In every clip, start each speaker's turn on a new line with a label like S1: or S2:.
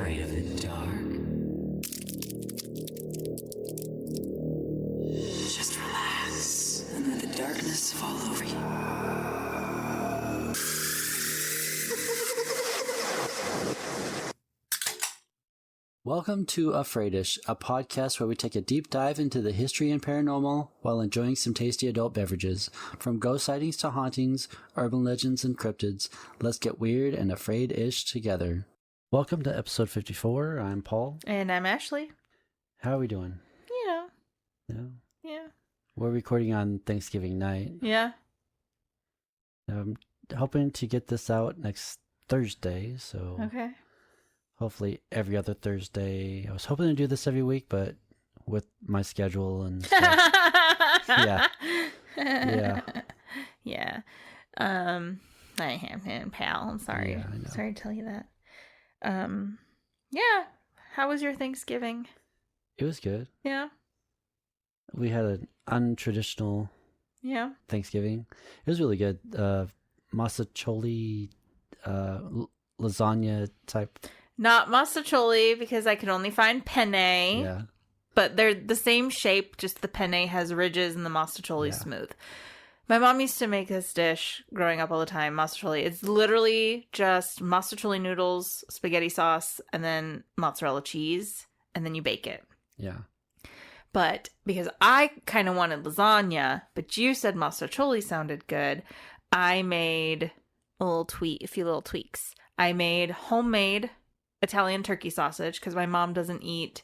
S1: afraid of the dark? Just relax and let the darkness fall over you.
S2: Welcome to Afraidish, a podcast where we take a deep dive into the history and paranormal while enjoying some tasty adult beverages. From ghost sightings to hauntings, urban legends and cryptids, let's get weird and afraid-ish together. Welcome to episode 54. I'm Paul.
S3: And I'm Ashley.
S2: How are we doing?
S3: Yeah.
S2: We're recording on Thanksgiving night.
S3: Yeah.
S2: I'm hoping to get this out next Thursday, so...
S3: Okay.
S2: Hopefully every other Thursday. I was hoping to do this every week, but with my schedule and stuff.
S3: Yeah. I am, pal. I'm sorry.
S2: Yeah, I know.
S3: Sorry to tell you that. Yeah. How was your Thanksgiving?
S2: It was good.
S3: Yeah.
S2: We had an untraditional Thanksgiving. It was really good. Massacholi lasagna type.
S3: Not massacholi because I could only find penne.
S2: Yeah.
S3: But they're the same shape, just the penne has ridges and the massacholi smooth. My mom used to make this dish growing up all the time, massacholi. It's literally just massacholi noodles, spaghetti sauce, and then mozzarella cheese, and then you bake it.
S2: Yeah.
S3: But because I kind of wanted lasagna, but you said massacholi sounded good, I made a few little tweaks. I made homemade Italian turkey sausage because my mom doesn't eat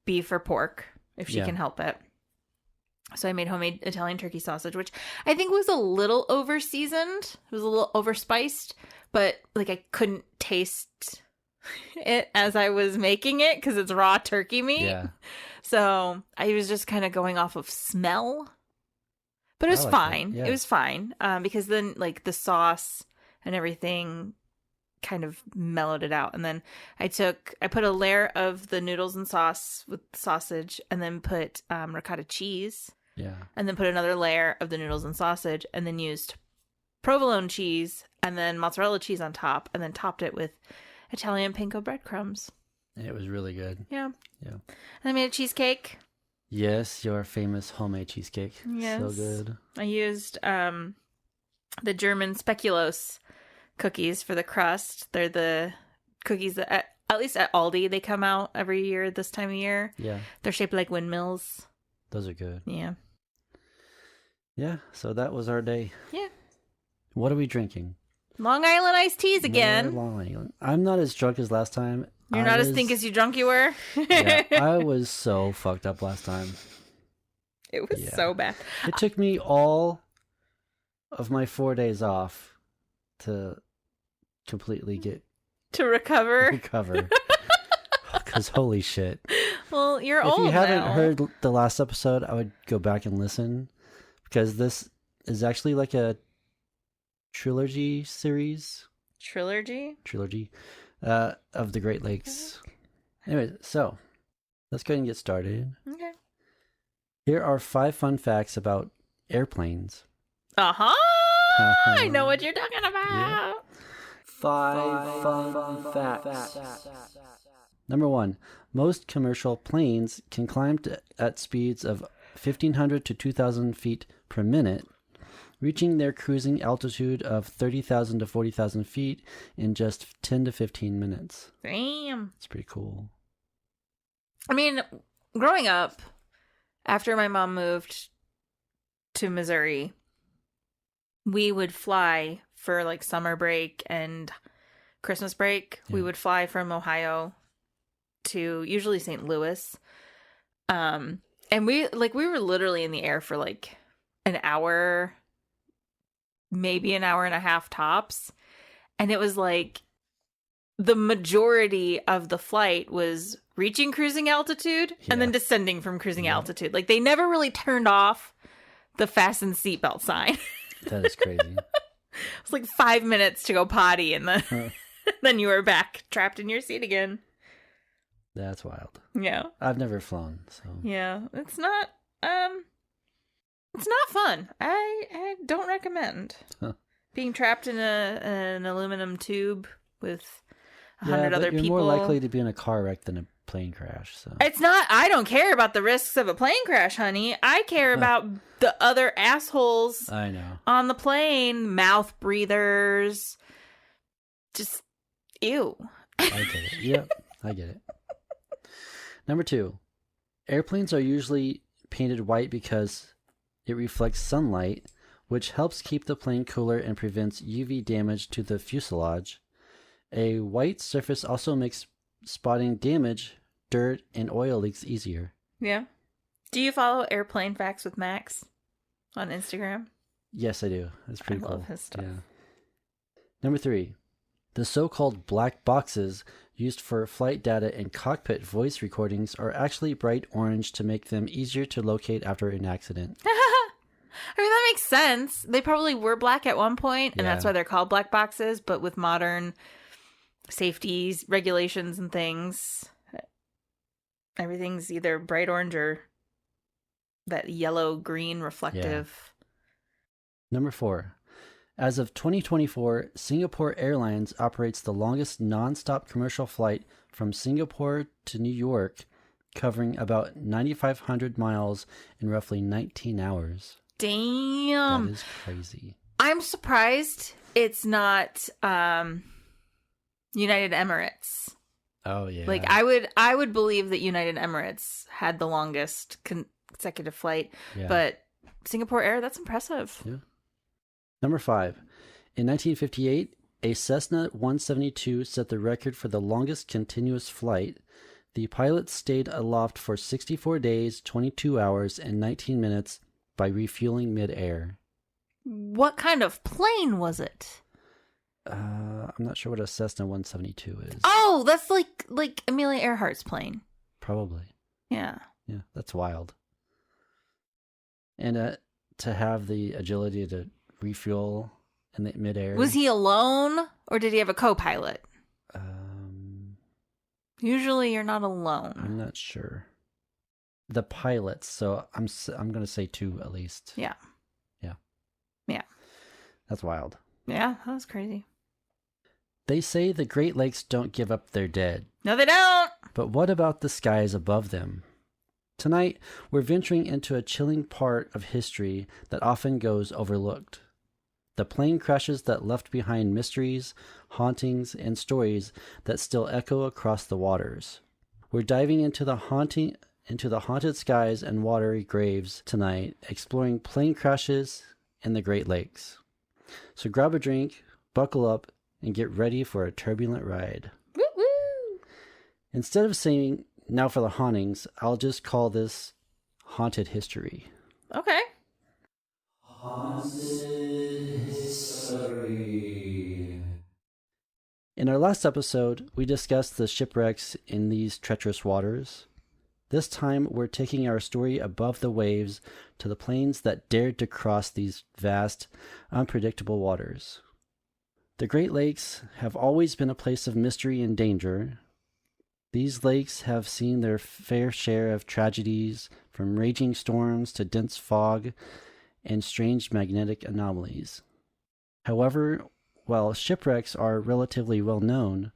S3: beef or pork if she can help it. So I made homemade Italian turkey sausage, which I think was a little over seasoned. It was a little overspiced, but like I couldn't taste it as I was making it because it's raw turkey meat.
S2: Yeah.
S3: So I was just kind of going off of smell. But it was fine.
S2: Yeah.
S3: It was fine because then like the sauce and everything kind of mellowed it out. And then I put a layer of the noodles and sauce with sausage and then put ricotta cheese.
S2: Yeah.
S3: And then put another layer of the noodles and sausage and then used provolone cheese and then mozzarella cheese on top and then topped it with Italian panko breadcrumbs.
S2: And it was really good.
S3: Yeah.
S2: Yeah.
S3: And I made a cheesecake.
S2: Yes, your famous homemade cheesecake.
S3: Yes.
S2: So good.
S3: I used the German speculoos cookies for the crust. They're the cookies that, at least at Aldi, they come out every year this time of year.
S2: Yeah.
S3: They're shaped like windmills.
S2: Those are good.
S3: Yeah.
S2: Yeah, so that was our day.
S3: Yeah.
S2: What are we drinking?
S3: Long Island iced teas again.
S2: More Long Island. I'm not as drunk as last time.
S3: You're not as stink as you drunk you were?
S2: Yeah, I was so fucked up last time.
S3: It was so bad.
S2: It took me all of my 4 days off to completely
S3: recover.
S2: Because holy shit.
S3: Well, you're old
S2: If you haven't
S3: now.
S2: heard the last episode, I would go back and listen. Because this is actually like a trilogy series.
S3: Trilogy
S2: of the Great Lakes. Anyway, so let's go ahead and get started.
S3: Okay.
S2: Here are 5 fun facts about airplanes.
S3: Uh-huh. I know what you're talking about.
S2: Yeah. 5 fun facts. Number 1. Most commercial planes can climb at speeds of 1,500 to 2,000 feet per minute, reaching their cruising altitude of 30,000 to 40,000 feet in just 10 to 15 minutes.
S3: Damn.
S2: It's pretty cool.
S3: I mean, growing up, after my mom moved to Missouri, we would fly for like summer break and Christmas break.
S2: Yeah.
S3: We would fly from Ohio to usually St. Louis. And we were literally in the air for like an hour, maybe an hour and a half tops. And it was like the majority of the flight was reaching cruising altitude and then descending from cruising altitude. Like they never really turned off the fasten seatbelt sign.
S2: That is crazy.
S3: It's like 5 minutes to go potty and then then you were back trapped in your seat again.
S2: That's wild.
S3: Yeah.
S2: I've never flown, so.
S3: Yeah. It's not fun. I don't recommend being trapped in an aluminum tube with 100 other
S2: you're
S3: people.
S2: more likely to be in a car wreck than a plane crash. So
S3: It's not, I don't care about the risks of a plane crash, honey. I care about the other assholes
S2: I know.
S3: on the plane, mouth breathers. Just, ew.
S2: I get it. Yep, I get it. Number 2. Airplanes are usually painted white because it reflects sunlight, which helps keep the plane cooler and prevents UV damage to the fuselage. A white surface also makes spotting damage, dirt, and oil leaks easier.
S3: Yeah. Do you follow Airplane Facts with Max on Instagram?
S2: Yes, I do. That's pretty cool.
S3: I love his stuff.
S2: Yeah. Number 3. The so-called black boxes used for flight data and cockpit voice recordings are actually bright orange to make them easier to locate after an accident.
S3: I mean, that makes sense. They probably were black at one point, and that's
S2: Yeah.
S3: why they're called black boxes, but with modern safeties, regulations, and things, everything's either bright orange or that yellow-green reflective.
S2: Number 4. As of 2024, Singapore Airlines operates the longest non-stop commercial flight from Singapore to New York, covering about 9,500 miles in roughly 19 hours.
S3: Damn.
S2: That is crazy.
S3: I'm surprised it's not United Emirates.
S2: Oh, yeah.
S3: Like, I would believe that United Emirates had the longest consecutive flight,
S2: Yeah.
S3: but Singapore Air, that's impressive.
S2: Yeah. Number 5. In 1958, a Cessna 172 set the record for the longest continuous flight. The pilot stayed aloft for 64 days, 22 hours, and 19 minutes by refueling mid-air.
S3: What kind of plane was it?
S2: I'm not sure what a Cessna 172 is.
S3: Oh, that's like Amelia Earhart's plane.
S2: Probably.
S3: Yeah.
S2: Yeah, that's wild. And to have the agility to refuel in the midair.
S3: Was he alone, or did he have a co-pilot? Usually you're not alone.
S2: I'm not sure. The pilots, so I'm going to say 2 at least.
S3: Yeah.
S2: Yeah.
S3: Yeah.
S2: That's wild.
S3: Yeah, that was crazy.
S2: They say the Great Lakes don't give up their dead.
S3: No, they don't.
S2: But what about the skies above them? Tonight, we're venturing into a chilling part of history that often goes overlooked. The plane crashes that left behind mysteries, hauntings, and stories that still echo across the waters. We're diving into the haunted skies and watery graves tonight, exploring plane crashes in the Great Lakes. So grab a drink, buckle up, and get ready for a turbulent ride.
S3: Woo woo.
S2: Instead of saying, now for the hauntings, I'll just call this haunted history.
S3: Okay.
S2: Haunted history. In our last episode, we discussed the shipwrecks in these treacherous waters. This time, we're taking our story above the waves to the planes that dared to cross these vast, unpredictable waters. The Great Lakes have always been a place of mystery and danger. These lakes have seen their fair share of tragedies, from raging storms to dense fog and strange magnetic anomalies. However, while shipwrecks are relatively well known,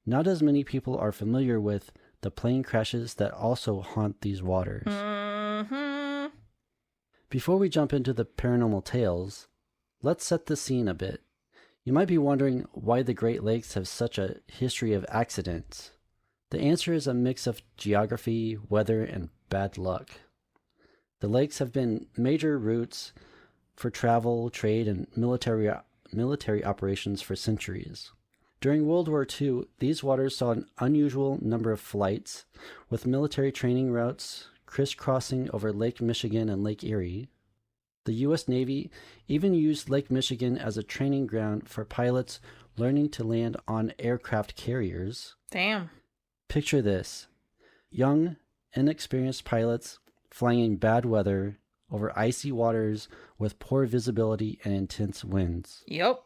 S2: not as many people are familiar with the plane crashes that also haunt these waters.
S3: Mm-hmm.
S2: Before we jump into the paranormal tales, let's set the scene a bit. You might be wondering why the Great Lakes have such a history of accidents. The answer is a mix of geography, weather, and bad luck. The lakes have been major routes for travel, trade, and military operations for centuries. During World War II, these waters saw an unusual number of flights, with military training routes crisscrossing over Lake Michigan and Lake Erie. The U.S. Navy even used Lake Michigan as a training ground for pilots learning to land on aircraft carriers.
S3: Damn.
S2: Picture this. Young, inexperienced pilots flying in bad weather over icy waters with poor visibility and intense winds.
S3: Yep.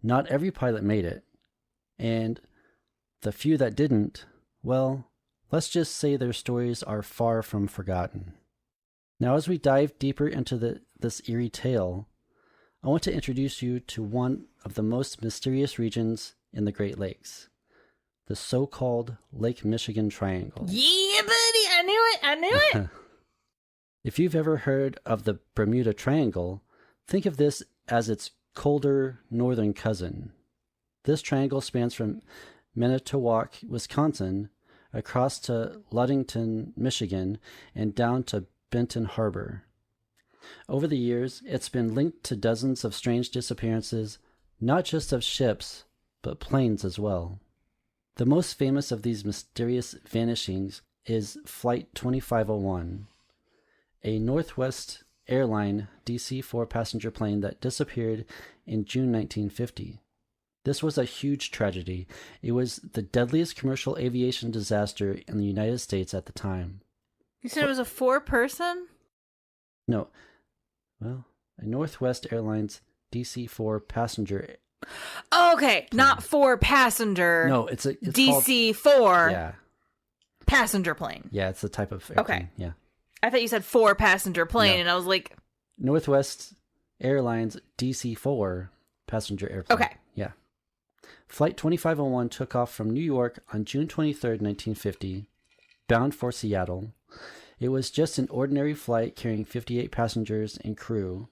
S2: Not every pilot made it. And the few that didn't, well, let's just say their stories are far from forgotten. Now, as we dive deeper into this eerie tale, I want to introduce you to one of the most mysterious regions in the Great Lakes, the so-called Lake Michigan Triangle.
S3: Yeah, buddy, I knew it.
S2: If you've ever heard of the Bermuda Triangle, think of this as its colder northern cousin. This triangle spans from Manitowoc, Wisconsin, across to Ludington, Michigan, and down to Benton Harbor. Over the years, it's been linked to dozens of strange disappearances, not just of ships, but planes as well. The most famous of these mysterious vanishings is Flight 2501, a Northwest Airline DC-4 passenger plane that disappeared in June 1950. This was a huge tragedy. It was the deadliest commercial aviation disaster in the United States at the time.
S3: You said it was a 4-person?
S2: No. Well, a Northwest Airlines DC-4 passenger.
S3: Oh, okay, not 4-passenger.
S2: No, it's
S3: DC-4
S2: called, yeah.
S3: passenger plane.
S2: Yeah, it's the type of airplane.
S3: Okay.
S2: Yeah.
S3: I thought you said 4-passenger plane,
S2: No.
S3: and I was like...
S2: Northwest Airlines DC-4 passenger airplane.
S3: Okay.
S2: Yeah. Flight 2501 took off from New York on June 23rd, 1950, bound for Seattle. It was just an ordinary flight carrying 58 passengers and crew,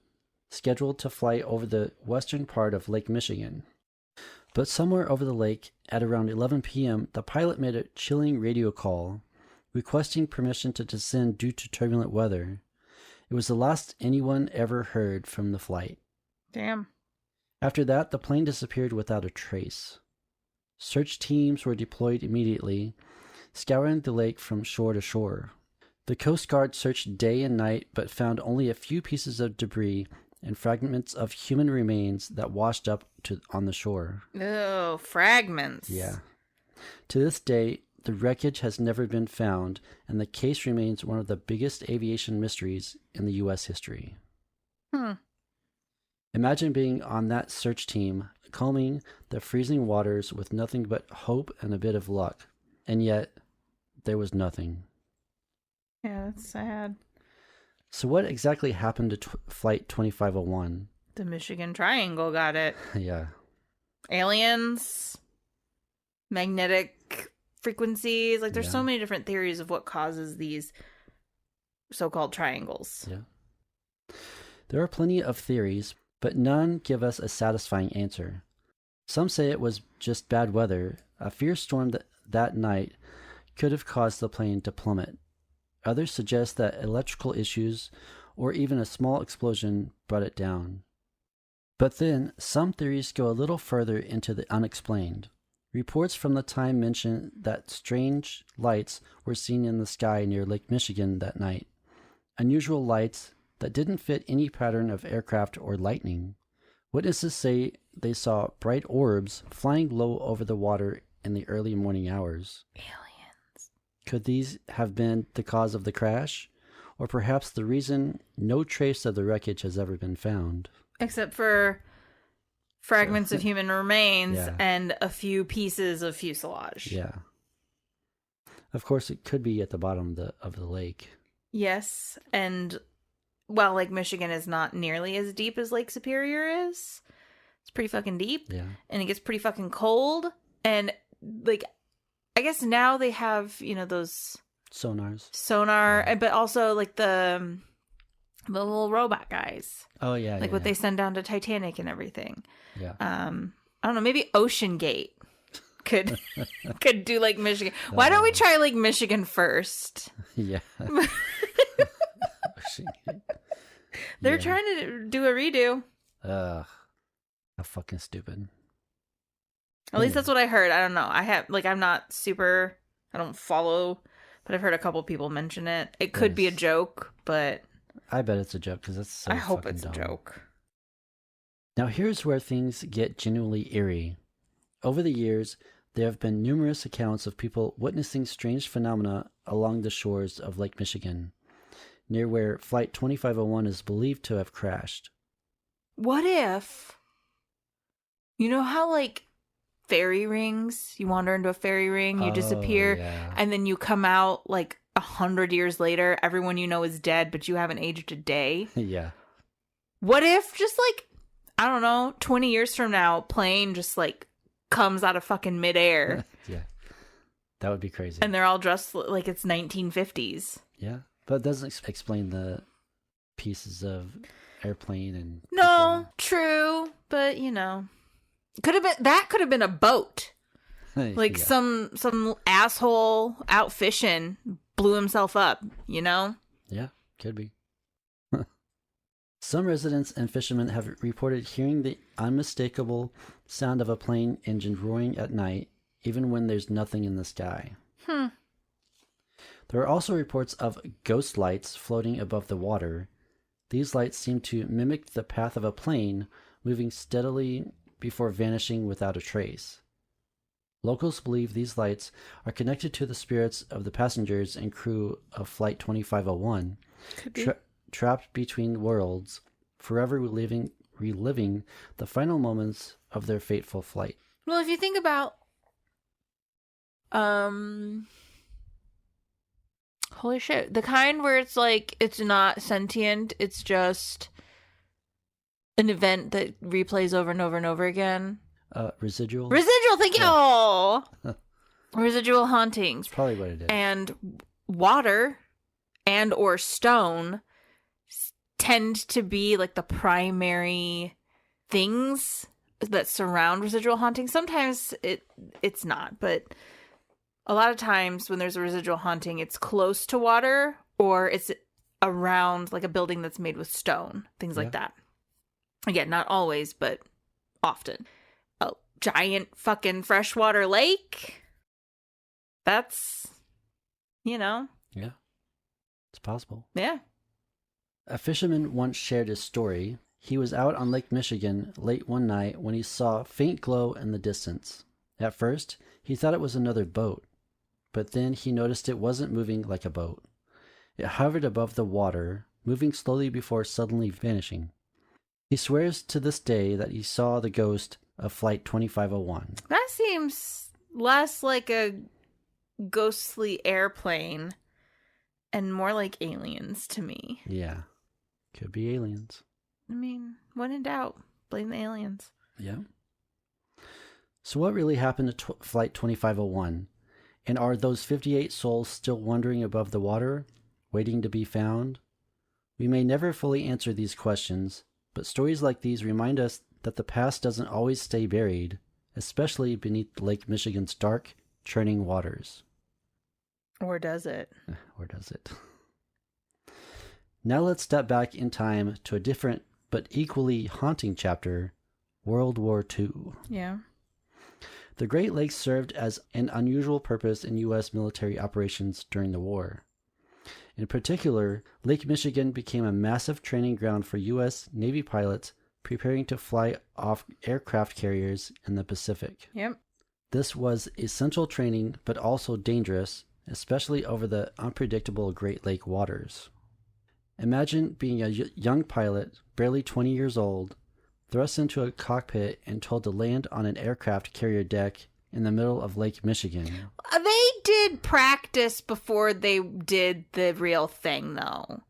S2: scheduled to fly over the western part of Lake Michigan. But somewhere over the lake, at around 11 p.m., the pilot made a chilling radio call, requesting permission to descend due to turbulent weather. It was the last anyone ever heard from the flight.
S3: Damn.
S2: After that, the plane disappeared without a trace. Search teams were deployed immediately, scouring the lake from shore to shore. The Coast Guard searched day and night, but found only a few pieces of debris and fragments of human remains that washed up on the shore.
S3: Oh, fragments.
S2: Yeah. To this day, the wreckage has never been found, and the case remains one of the biggest aviation mysteries in the U.S. history. Imagine being on that search team, combing the freezing waters with nothing but hope and a bit of luck, and yet there was nothing.
S3: Yeah, that's sad.
S2: So what exactly happened to Flight 2501?
S3: The Michigan Triangle got it.
S2: Yeah.
S3: Aliens, magnetic frequencies. Like, there's so many different theories of what causes these so-called triangles.
S2: Yeah. There are plenty of theories, but none give us a satisfying answer. Some say it was just bad weather. A fierce storm that night could have caused the plane to plummet. Others suggest that electrical issues or even a small explosion brought it down. But then, some theories go a little further into the unexplained. Reports from the time mention that strange lights were seen in the sky near Lake Michigan that night. Unusual lights that didn't fit any pattern of aircraft or lightning. Witnesses say they saw bright orbs flying low over the water in the early morning hours.
S3: Aliens.
S2: Could these have been the cause of the crash? Or perhaps the reason no trace of the wreckage has ever been found?
S3: Except for fragments of human remains
S2: Yeah.
S3: and a few pieces of fuselage.
S2: Yeah. Of course, it could be at the bottom of the lake.
S3: Yes, and well, Lake Michigan is not nearly as deep as Lake Superior is. It's pretty fucking deep.
S2: Yeah.
S3: And it gets pretty fucking cold. And, like, I guess now they have, you know, those
S2: Sonar,
S3: but also, like, the little robot guys.
S2: Oh, yeah.
S3: Like, what they send down to Titanic and everything.
S2: Yeah.
S3: I don't know, maybe Ocean Gate could do Lake Michigan. Why don't we try Lake Michigan first?
S2: Yeah.
S3: They're trying to do a redo.
S2: Ugh. How fucking stupid.
S3: At least that's what I heard. I don't know. I don't follow, but I've heard a couple people mention it. It could be a joke, but
S2: I bet it's a joke because it's so
S3: I hope
S2: fucking
S3: it's
S2: dumb.
S3: a joke.
S2: Now here's where things get genuinely eerie. Over the years, there have been numerous accounts of people witnessing strange phenomena along the shores of Lake Michigan, near where Flight 2501 is believed to have crashed.
S3: What if, you know how, like, fairy rings, you wander into a fairy ring, you disappear, and then you come out, like, 100 years later, everyone you know is dead, but you haven't aged a day?
S2: Yeah.
S3: What if just, like, I don't know, 20 years from now, plane just, like, comes out of fucking midair.
S2: Yeah. That would be crazy.
S3: And they're all dressed like it's 1950s.
S2: Yeah, but it doesn't explain the pieces of airplane and...
S3: No, true, but could have been a boat. Like some asshole out fishing blew himself up,
S2: Yeah, could be. Some residents and fishermen have reported hearing the unmistakable sound of a plane engine roaring at night, even when there's nothing in the sky. There are also reports of ghost lights floating above the water. These lights seem to mimic the path of a plane, moving steadily before vanishing without a trace. Locals believe these lights are connected to the spirits of the passengers and crew of Flight 2501, trapped between worlds, forever reliving the final moments of their fateful flight.
S3: Well, if you think about holy shit, the kind where it's like it's not sentient, it's just an event that replays over and over and over again.
S2: Residual,
S3: thank you. Residual hauntings.
S2: That's probably what it is.
S3: And water and or stone tend to be like the primary things that surround residual haunting. Sometimes it's not, but a lot of times when there's a residual haunting, it's close to water or it's around like a building that's made with stone, things like that. Again, not always, but often. A giant fucking freshwater lake. That's,
S2: Yeah, it's possible.
S3: Yeah.
S2: A fisherman once shared his story. He was out on Lake Michigan late one night when he saw a faint glow in the distance. At first, he thought it was another boat, but then he noticed it wasn't moving like a boat. It hovered above the water, moving slowly before suddenly vanishing. He swears to this day that he saw the ghost of Flight 2501.
S3: That seems less like a ghostly airplane and more like aliens to me.
S2: Yeah. Could be aliens.
S3: I mean, when in doubt, blame the aliens.
S2: Yeah. So what really happened to Flight 2501? And are those 58 souls still wandering above the water, waiting to be found? We may never fully answer these questions, but stories like these remind us that the past doesn't always stay buried, especially beneath Lake Michigan's dark, churning waters.
S3: Or does it?
S2: Or does it? Now let's step back in time to a different but equally haunting chapter, World War II.
S3: Yeah.
S2: The Great Lakes served as an unusual purpose in U.S. military operations during the war. In particular, Lake Michigan became a massive training ground for U.S. Navy pilots preparing to fly off aircraft carriers in the Pacific.
S3: Yep.
S2: This was essential training, but also dangerous, especially over the unpredictable Great Lake waters. Imagine being a young pilot, barely 20 years old, thrust into a cockpit and told to land on an aircraft carrier deck in the middle of Lake Michigan.
S3: They did practice before they did the real thing, though.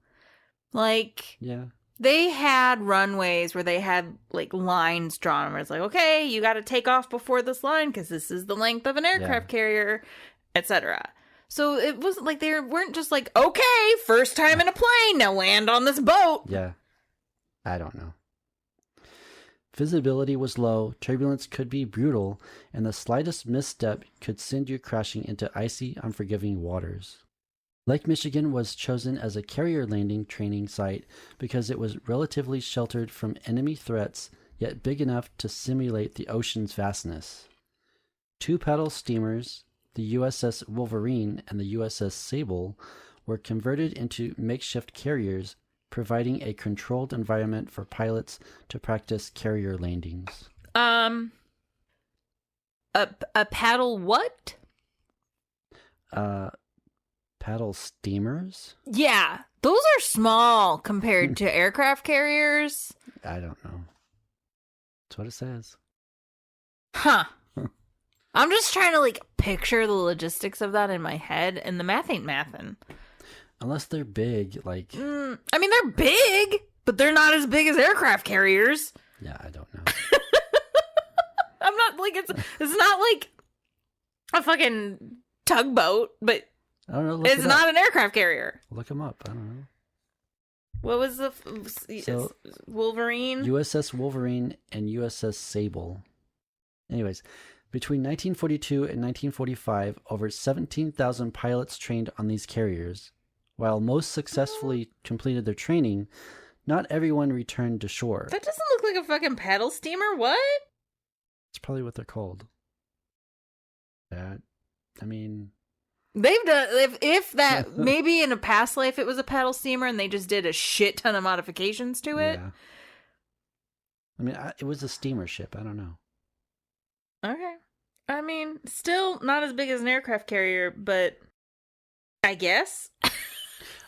S3: Like,
S2: Yeah.
S3: they had runways where they had, like, lines drawn where it's like, okay, you got to take off before this line because this is the length of an aircraft carrier, etc. So it wasn't like they weren't just like, okay, first time in a plane, now land on this boat.
S2: Yeah. I don't know. Visibility was low, turbulence could be brutal, and the slightest misstep could send you crashing into icy, unforgiving waters. Lake Michigan was chosen as a carrier landing training site because it was relatively sheltered from enemy threats, yet big enough to simulate the ocean's vastness. Two paddle steamers, the USS Wolverine and the USS Sable, were converted into makeshift carriers, providing a controlled environment for pilots to practice carrier landings.
S3: A paddle what?
S2: Paddle steamers?
S3: Yeah, those are small compared to aircraft carriers.
S2: I don't know. That's what it says.
S3: Huh. I'm just trying to, like, picture the logistics of that in my head, and the math ain't mathin'.
S2: Unless they're big, like...
S3: I mean, they're big, but they're not as big as aircraft carriers.
S2: Yeah, I don't know.
S3: I'm not, like, it's not like a fucking tugboat, but
S2: I don't know.
S3: it's not an aircraft carrier.
S2: Look them up. I don't know.
S3: What was the
S2: So,
S3: Wolverine?
S2: USS Wolverine and USS Sable. Anyways, between 1942 and 1945, over 17,000 pilots trained on these carriers. While most successfully completed their training, not everyone returned to shore.
S3: That doesn't look like a fucking paddle steamer. What?
S2: It's probably what they're called. That, I mean...
S3: They've done, if that, maybe in a past life it was a paddle steamer and they just did a shit ton of modifications to it.
S2: Yeah. I mean, it was a steamer ship. I don't know.
S3: Okay. I mean, still not as big as an aircraft carrier, but I guess.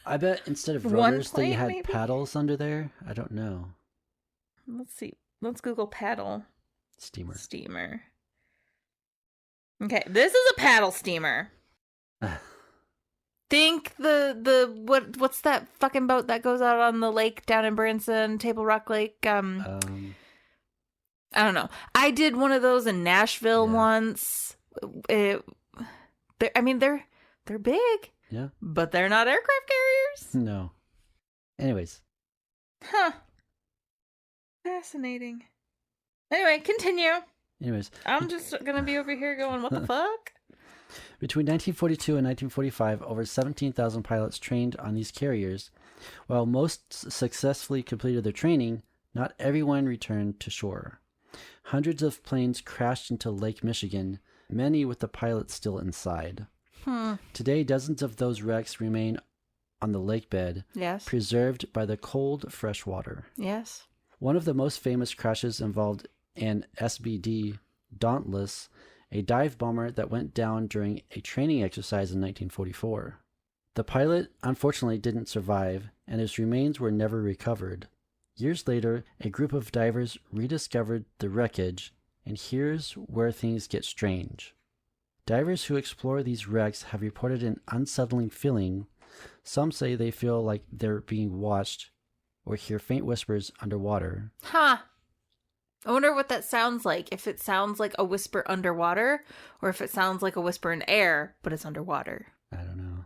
S2: I bet instead of
S3: One
S2: rotors,
S3: plane,
S2: they had
S3: maybe?
S2: paddles under there. I don't know.
S3: Let's see. Let's Google paddle
S2: Steamer.
S3: steamer. Okay, this is a paddle steamer. Think what's that fucking boat that goes out on the lake down in Branson, Table Rock Lake? I don't know. I did one of those in Nashville once. They're big.
S2: Yeah.
S3: But they're not aircraft carriers.
S2: No. Anyways.
S3: Huh. Fascinating. Anyway, continue.
S2: Anyways.
S3: I'm just gonna be over here going, what the fuck?
S2: Between 1942 and 1945, over 17,000 pilots trained on these carriers. While most successfully completed their training, not everyone returned to shore. Hundreds of planes crashed into Lake Michigan, many with the pilots still inside. Today, dozens of those wrecks remain on the lake bed,
S3: Yes.
S2: preserved by the cold, fresh water.
S3: Yes.
S2: One of the most famous crashes involved an SBD Dauntless, a dive bomber that went down during a training exercise in 1944. The pilot unfortunately didn't survive, and his remains were never recovered. Years later, a group of divers rediscovered the wreckage, and here's where things get strange. Divers who explore these wrecks have reported an unsettling feeling. Some say they feel like they're being watched or hear faint whispers underwater.
S3: Huh. I wonder what that sounds like. If it sounds like a whisper underwater, or if it sounds like a whisper in air, but it's underwater.
S2: I don't know.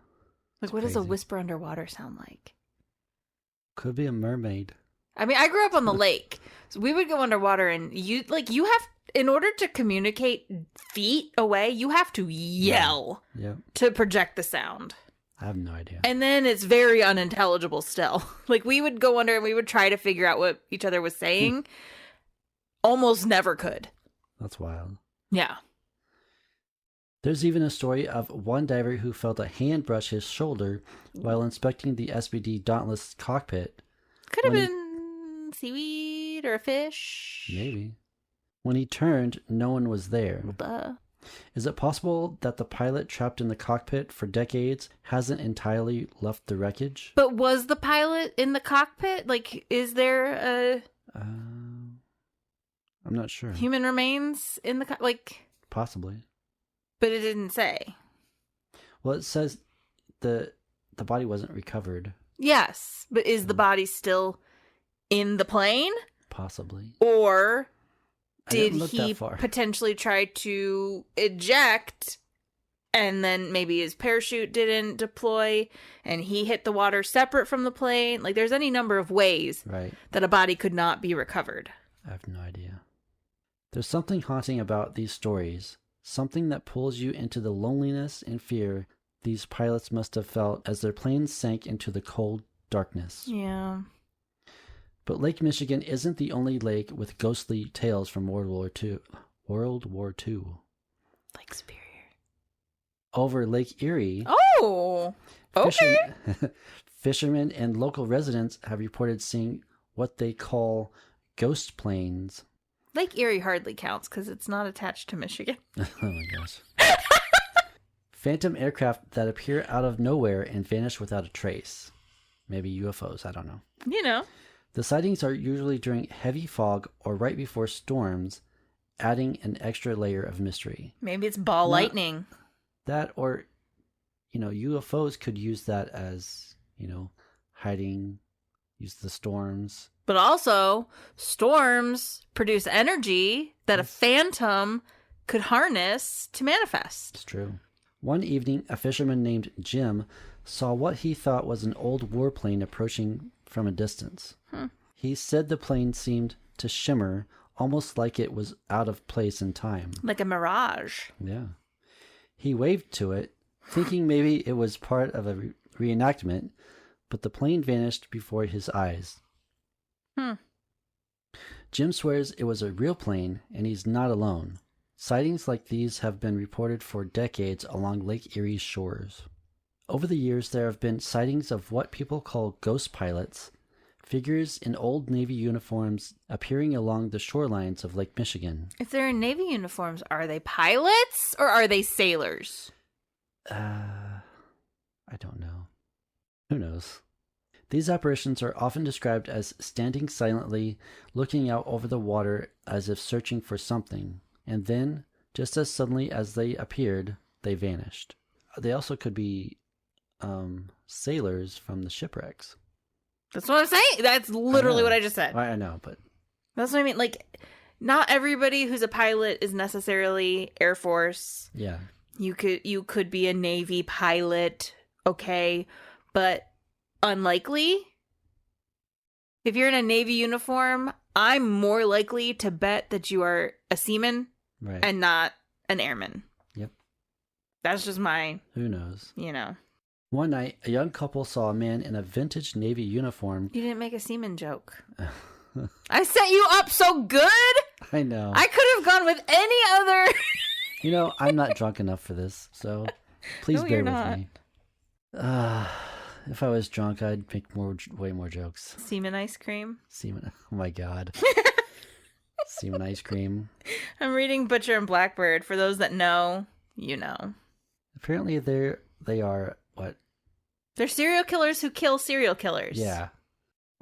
S3: Like, what does a whisper underwater sound like?
S2: Could be a mermaid.
S3: I mean, I grew up on the lake, so we would go underwater, and you have, in order to communicate feet away, you have to yell to project the sound.
S2: I have no idea.
S3: And then it's very unintelligible still. Like, we would go under and we would try to figure out what each other was saying. Almost never could.
S2: That's wild.
S3: Yeah.
S2: There's even a story of one diver who felt a hand brush his shoulder while inspecting the SBD Dauntless cockpit.
S3: Could have been seaweed or a fish.
S2: Maybe. When he turned, no one was there.
S3: Duh.
S2: Is it possible that the pilot trapped in the cockpit for decades hasn't entirely left the wreckage?
S3: But was the pilot in the cockpit? Like, is there a...
S2: I'm not sure.
S3: Human remains in the...
S2: Possibly.
S3: But it didn't say.
S2: Well, it says the body wasn't recovered.
S3: Yes, but is the body still in the plane?
S2: Possibly.
S3: Or did
S2: look
S3: he
S2: that far.
S3: potentially try to eject and then maybe his parachute didn't deploy and he hit the water separate from the plane? Like, there's any number of ways that a body could not be recovered.
S2: I have no idea. There's something haunting about these stories, something that pulls you into the loneliness and fear these pilots must have felt as their planes sank into the cold darkness.
S3: Yeah.
S2: But Lake Michigan isn't the only lake with ghostly tales from World War II.
S3: Lake Superior.
S2: Over Lake Erie.
S3: Oh! Okay.
S2: Fishermen and local residents have reported seeing what they call ghost planes.
S3: Lake Erie hardly counts because it's not attached to Michigan.
S2: Oh my gosh. Phantom aircraft that appear out of nowhere and vanish without a trace. Maybe UFOs, I don't know.
S3: You know.
S2: The sightings are usually during heavy fog or right before storms, adding an extra layer of mystery.
S3: Maybe it's ball lightning.
S2: That or, UFOs could use that as, hiding, use the storms.
S3: But also, storms produce energy that a phantom could harness to manifest.
S2: It's true. One evening, a fisherman named Jim saw what he thought was an old warplane approaching from a distance. He said the plane seemed to shimmer, almost like it was out of place in time.
S3: Like a mirage.
S2: Yeah. He waved to it, thinking maybe it was part of a reenactment, but the plane vanished before his eyes. Jim swears it was a real plane, and he's not alone. Sightings like these have been reported for decades along Lake Erie's shores. Over the years, there have been sightings of what people call ghost pilots, figures in old Navy uniforms appearing along the shorelines of Lake Michigan.
S3: If they're in Navy uniforms, are they pilots or are they sailors?
S2: I don't know. Who knows? These apparitions are often described as standing silently, looking out over the water as if searching for something, and then, just as suddenly as they appeared, they vanished. They also could be sailors from the shipwrecks.
S3: That's what I'm saying. That's literally what I just said.
S2: I know, but...
S3: That's what I mean. Like, not everybody who's a pilot is necessarily Air Force.
S2: Yeah.
S3: You could be a Navy pilot, okay, but unlikely. If you're in a Navy uniform, I'm more likely to bet that you are a seaman and not an airman.
S2: Yep.
S3: That's just my...
S2: Who knows? One night, a young couple saw a man in a vintage Navy uniform.
S3: You didn't make a seaman joke. I set you up so good!
S2: I know.
S3: I could have gone with any other...
S2: I'm not drunk enough for this, so please bear with me. If I was drunk, I'd make way more jokes.
S3: Seaman ice cream?
S2: Seaman, oh my god. Seaman ice cream.
S3: I'm reading Butcher and Blackbird. For those that know, you know.
S2: Apparently they are, what?
S3: They're serial killers who kill serial killers.
S2: Yeah.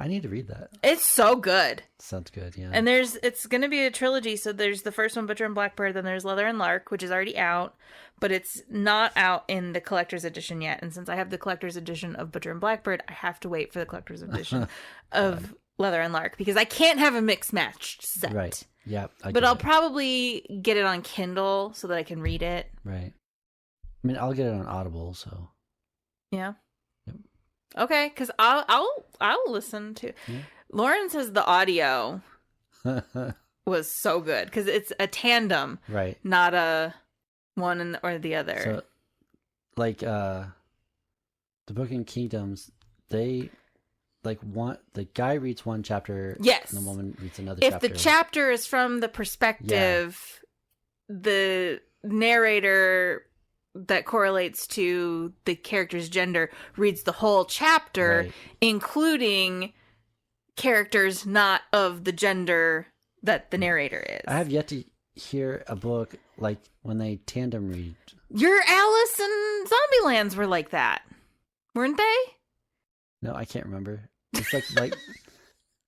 S2: I need to read that.
S3: It's so good.
S2: Sounds good, yeah.
S3: And it's going to be a trilogy. So there's the first one, Butcher and Blackbird. Then there's Leather and Lark, which is already out. But it's not out in the collector's edition yet. And since I have the collector's edition of Butcher and Blackbird, I have to wait for the collector's edition of Leather and Lark. Because I can't have a mixed matched set.
S2: Right. Yeah.
S3: But I'll probably get it on Kindle so that I can read it.
S2: Right. I mean, I'll get it on Audible, so.
S3: Yeah.
S2: Yep.
S3: Okay, because I'll listen to. Yeah. Lauren says the audio was so good because it's a tandem,
S2: right? Not
S3: a one or the other.
S2: So, like the Book of Kingdoms, they the guy reads one chapter,
S3: yes,
S2: and the woman reads another.
S3: If
S2: chapter.
S3: The chapter is from the perspective, the narrator that correlates to the character's gender reads the whole chapter, right, including characters not of the gender that the narrator is.
S2: I have yet to hear a book like when they tandem read.
S3: Your Alice and Zombielands were like that, weren't they?
S2: No, I can't remember. It's like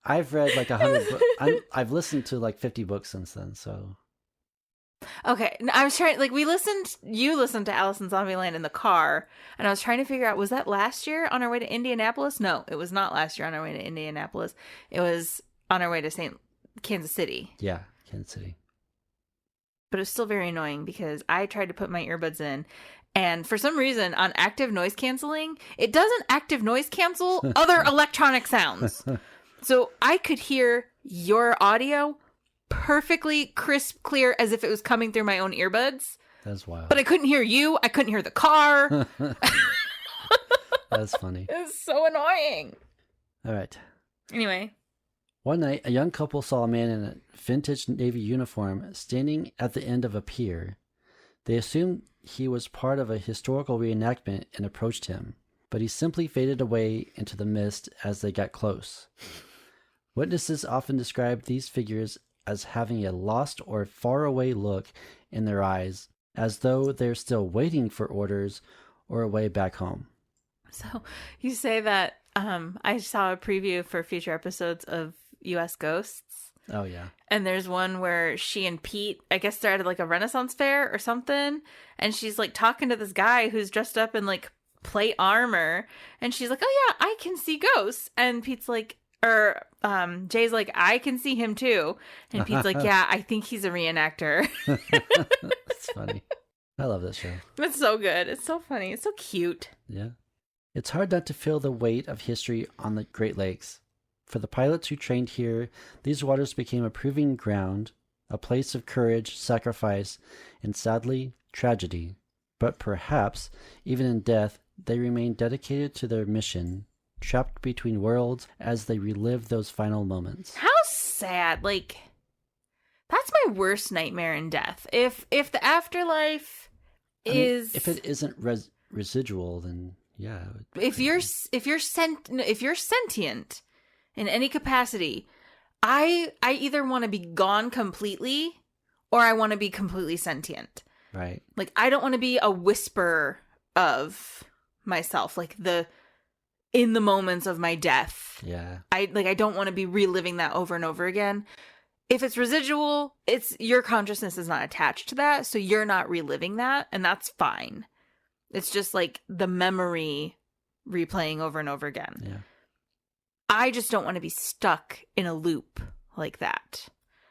S2: I've read like 100 books. I've listened to like 50 books since then, so.
S3: Okay, I was trying, you listened to Alice in Zombieland in the car, and I was trying to figure out, was that last year on our way to Indianapolis? No, it was not last year on our way to Indianapolis. It was on our way to Kansas City.
S2: Yeah, Kansas City.
S3: But it was still very annoying because I tried to put my earbuds in, and for some reason, on active noise canceling, it doesn't active noise cancel other electronic sounds. So I could hear your audio perfectly crisp, clear, as if it was coming through my own earbuds.
S2: That's wild.
S3: But I couldn't hear you. I couldn't hear the car.
S2: That's funny.
S3: It's so annoying.
S2: All right.
S3: Anyway.
S2: One night, a young couple saw a man in a vintage Navy uniform standing at the end of a pier. They assumed he was part of a historical reenactment and approached him, but he simply faded away into the mist as they got close. Witnesses often describe these figures as having a lost or faraway look in their eyes, as though they're still waiting for orders or a way back home.
S3: So you say that I saw a preview for future episodes of U.S. Ghosts.
S2: Oh, yeah.
S3: And there's one where she and Pete, I guess they're at like a Renaissance fair or something, and she's like talking to this guy who's dressed up in like plate armor, and she's like, oh yeah, I can see ghosts. And Pete's like, Jay's like, I can see him too. And Pete's like, yeah, I think he's a reenactor.
S2: That's funny. I love this show.
S3: It's so good. It's so funny. It's so cute.
S2: Yeah. It's hard not to feel the weight of history on the Great Lakes. For the pilots who trained here, these waters became a proving ground, a place of courage, sacrifice, and sadly, tragedy. But perhaps, even in death, they remained dedicated to their mission, trapped between worlds as they relive those final moments.
S3: How sad. Like, that's my worst nightmare in death. If the afterlife is...
S2: if it isn't residual, then yeah.
S3: If you're sentient in any capacity, I either want to be gone completely or I want to be completely sentient.
S2: Right.
S3: Like, I don't want to be a whisper of myself, like in the moments of my death.
S2: Yeah.
S3: I don't want to be reliving that over and over again. If it's residual, it's your consciousness is not attached to that, so you're not reliving that, and that's fine. It's just like the memory replaying over and over again.
S2: Yeah.
S3: I just don't want to be stuck in a loop like that.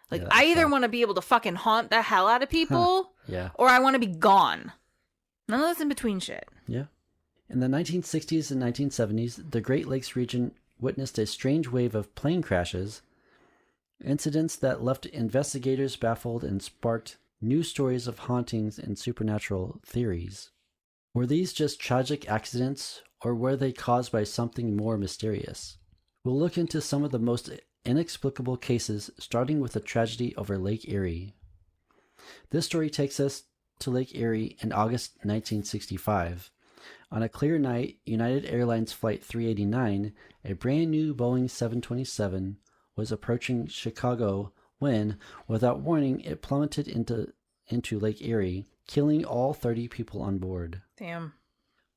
S3: Like,
S2: Yeah,
S3: I either want to be able to fucking haunt the hell out of people,
S2: Yeah.
S3: or I want to be gone. None of this in between shit.
S2: Yeah. In the 1960s and 1970s, the Great Lakes region witnessed a strange wave of plane crashes, incidents that left investigators baffled and sparked new stories of hauntings and supernatural theories. Were these just tragic accidents, or were they caused by something more mysterious? We'll look into some of the most inexplicable cases, starting with the tragedy over Lake Erie. This story takes us to Lake Erie in August 1965. On a clear night, United Airlines Flight 389, a brand new Boeing 727, was approaching Chicago when, without warning, it plummeted into Lake Erie, killing all 30 people on board.
S3: Damn.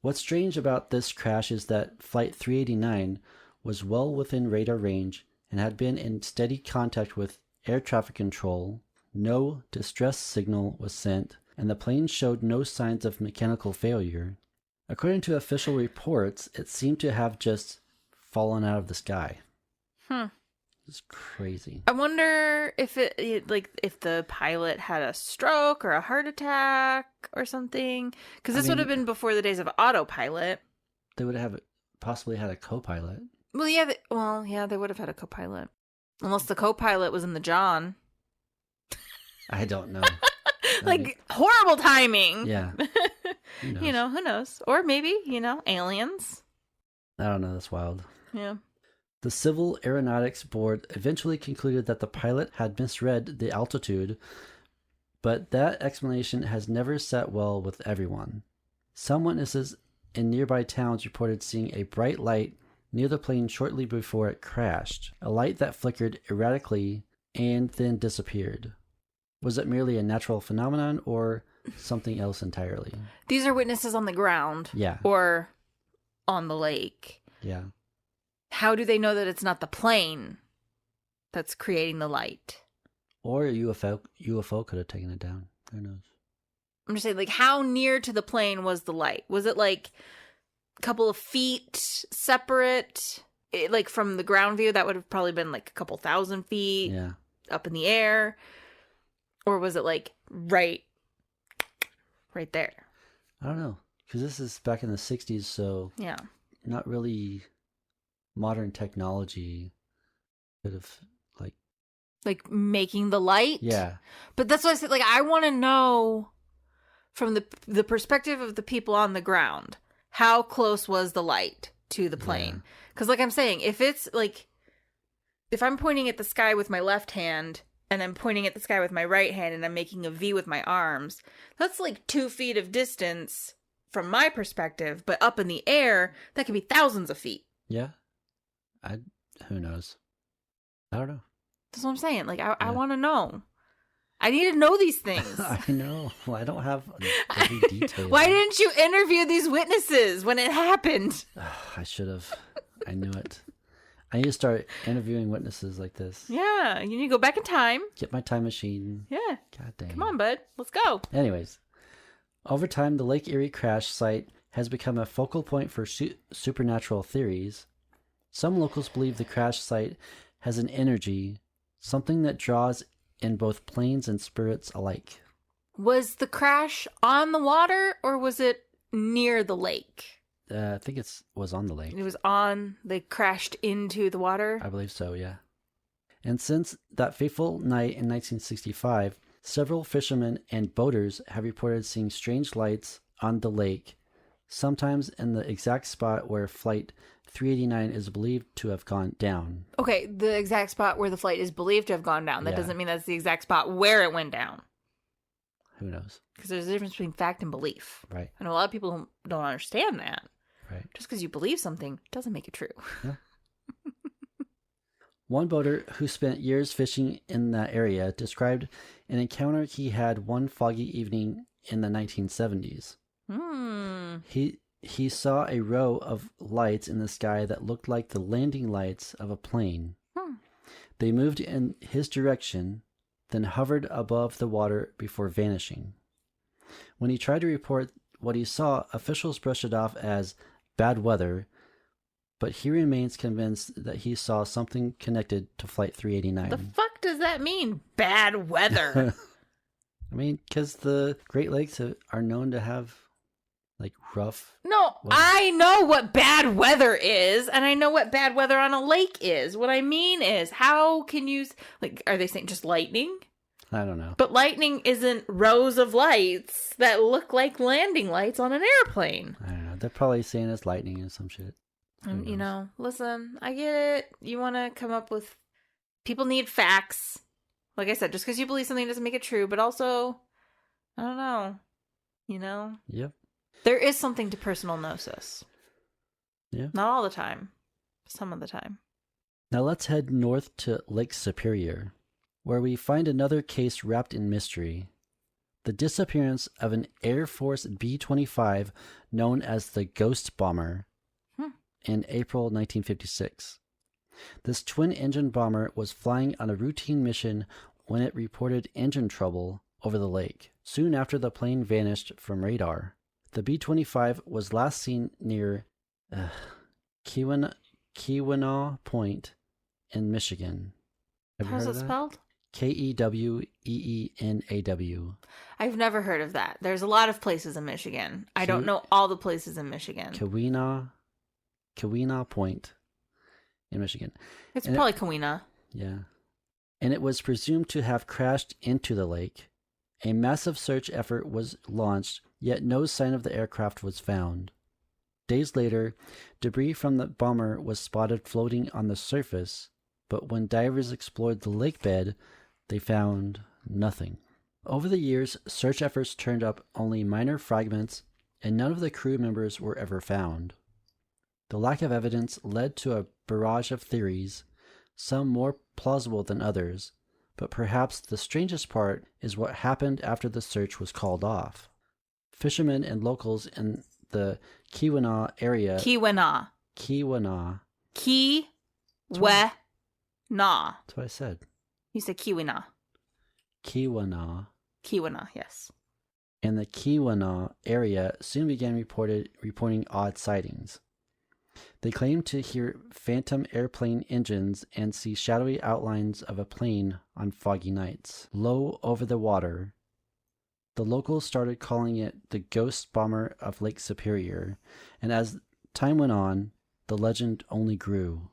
S2: What's strange about this crash is that Flight 389 was well within radar range and had been in steady contact with air traffic control. No distress signal was sent, and the plane showed no signs of mechanical failure. According to official reports, it seemed to have just fallen out of the sky. It's crazy.
S3: I wonder if if the pilot had a stroke or a heart attack or something. Because this would have been before the days of autopilot.
S2: They would have possibly had a co-pilot.
S3: Well, yeah. They would have had a co-pilot. Unless the co-pilot was in the John.
S2: I don't know.
S3: Like, horrible timing.
S2: Yeah. Who knows?
S3: Who knows? Or maybe, aliens.
S2: I don't know. That's wild.
S3: Yeah.
S2: The Civil Aeronautics Board eventually concluded that the pilot had misread the altitude, but that explanation has never sat well with everyone. Some witnesses in nearby towns reported seeing a bright light near the plane shortly before it crashed, a light that flickered erratically and then disappeared. Was it merely a natural phenomenon or something else entirely?
S3: These are witnesses on the ground.
S2: Yeah.
S3: Or on the lake.
S2: Yeah.
S3: How do they know that it's not the plane that's creating the light?
S2: Or a UFO could have taken it down. Who knows?
S3: I'm just saying, like, how near to the plane was the light? Was it like a couple of feet separate? Like from the ground view, that would have probably been like a couple thousand feet up in the air. Or was it like right there?
S2: I don't know. Because this is back in the 60s, so
S3: yeah,
S2: not really modern technology could have
S3: like making the light.
S2: Yeah.
S3: But that's what I said. Like, I want to know from the perspective of the people on the ground, how close was the light to the plane? Because like I'm saying, if it's like, if I'm pointing at the sky with my left hand and I'm pointing at the sky with my right hand and I'm making a V with my arms, that's like 2 feet of distance from my perspective. But up in the air, that could be thousands of feet.
S2: Yeah. Who knows? I don't know.
S3: That's what I'm saying. Like, I want to know. I need to know these things.
S2: I know. Well, I don't have every detail.
S3: Why didn't you interview these witnesses when it happened?
S2: I should have. I knew it. I need to start interviewing witnesses like this.
S3: Yeah, you need to go back in time.
S2: Get my time machine.
S3: Yeah.
S2: God dang.
S3: Come on, bud. Let's go.
S2: Anyways, over time, the Lake Erie crash site has become a focal point for supernatural theories. Some locals believe the crash site has an energy, something that draws in both planes and spirits alike.
S3: Was the crash on the water or was it near the lake?
S2: I think it was on the lake.
S3: It was on, they crashed into the water?
S2: I believe so, yeah. And since that fateful night in 1965, several fishermen and boaters have reported seeing strange lights on the lake, sometimes in the exact spot where Flight 389 is believed to have gone down.
S3: Okay, the exact spot where the flight is believed to have gone down. That doesn't mean that's the exact spot where it went down.
S2: Who knows?
S3: Because there's a difference between fact and belief.
S2: Right.
S3: And a lot of people don't understand that.
S2: Right.
S3: Just because you believe something doesn't make it true.
S2: Yeah. One boater who spent years fishing in that area described an encounter he had one foggy evening in the 1970s. He saw a row of lights in the sky that looked like the landing lights of a plane. They moved in his direction, then hovered above the water before vanishing. When he tried to report what he saw, officials brushed it off as bad weather, but he remains convinced that he saw something connected to Flight 389.
S3: The fuck does that mean, bad weather?
S2: I mean, because the Great Lakes are known to have, like, rough...
S3: No,
S2: weather.
S3: I know what bad weather is, and I know what bad weather on a lake is. What I mean is, how can you... Like, are they saying just lightning?
S2: I don't know.
S3: But lightning isn't rows of lights that look like landing lights on an airplane.
S2: I don't know. They're probably saying it's lightning or some shit.
S3: And, you know, listen, I get it. You want to come up with... People need facts. Like I said, just because you believe something doesn't make it true, but also, I don't know, you know?
S2: Yep.
S3: There is something to personal gnosis.
S2: Yeah.
S3: Not all the time. Some of the time.
S2: Now let's head north to Lake Superior, where we find another case wrapped in mystery. The disappearance of an Air Force B-25 known as the Ghost Bomber in April 1956. This twin-engine bomber was flying on a routine mission when it reported engine trouble over the lake. Soon after, the plane vanished from radar. The B-25 was last seen near Keweenaw Point in Michigan.
S3: How's it spelled?
S2: Keweenaw.
S3: I've never heard of that. There's a lot of places in Michigan. I don't know all the places in Michigan.
S2: Keweenaw Point in Michigan.
S3: It's probably Keweenaw.
S2: Yeah. And it was presumed to have crashed into the lake. A massive search effort was launched, yet no sign of the aircraft was found. Days later, debris from the bomber was spotted floating on the surface, but when divers explored the lake bed, they found nothing. Over the years, search efforts turned up only minor fragments, and none of the crew members were ever found. The lack of evidence led to a barrage of theories, some more plausible than others, but perhaps the strangest part is what happened after the search was called off. Fishermen and locals in the Keweenaw area...
S3: Keweenaw.
S2: Keweenaw.
S3: Keweenaw.
S2: That's what I said.
S3: You said Keweenaw.
S2: Keweenaw.
S3: Keweenaw, yes.
S2: In the Keweenaw area soon began reporting odd sightings. They claimed to hear phantom airplane engines and see shadowy outlines of a plane on foggy nights. Low over the water, the locals started calling it the Ghost Bomber of Lake Superior, and as time went on, the legend only grew.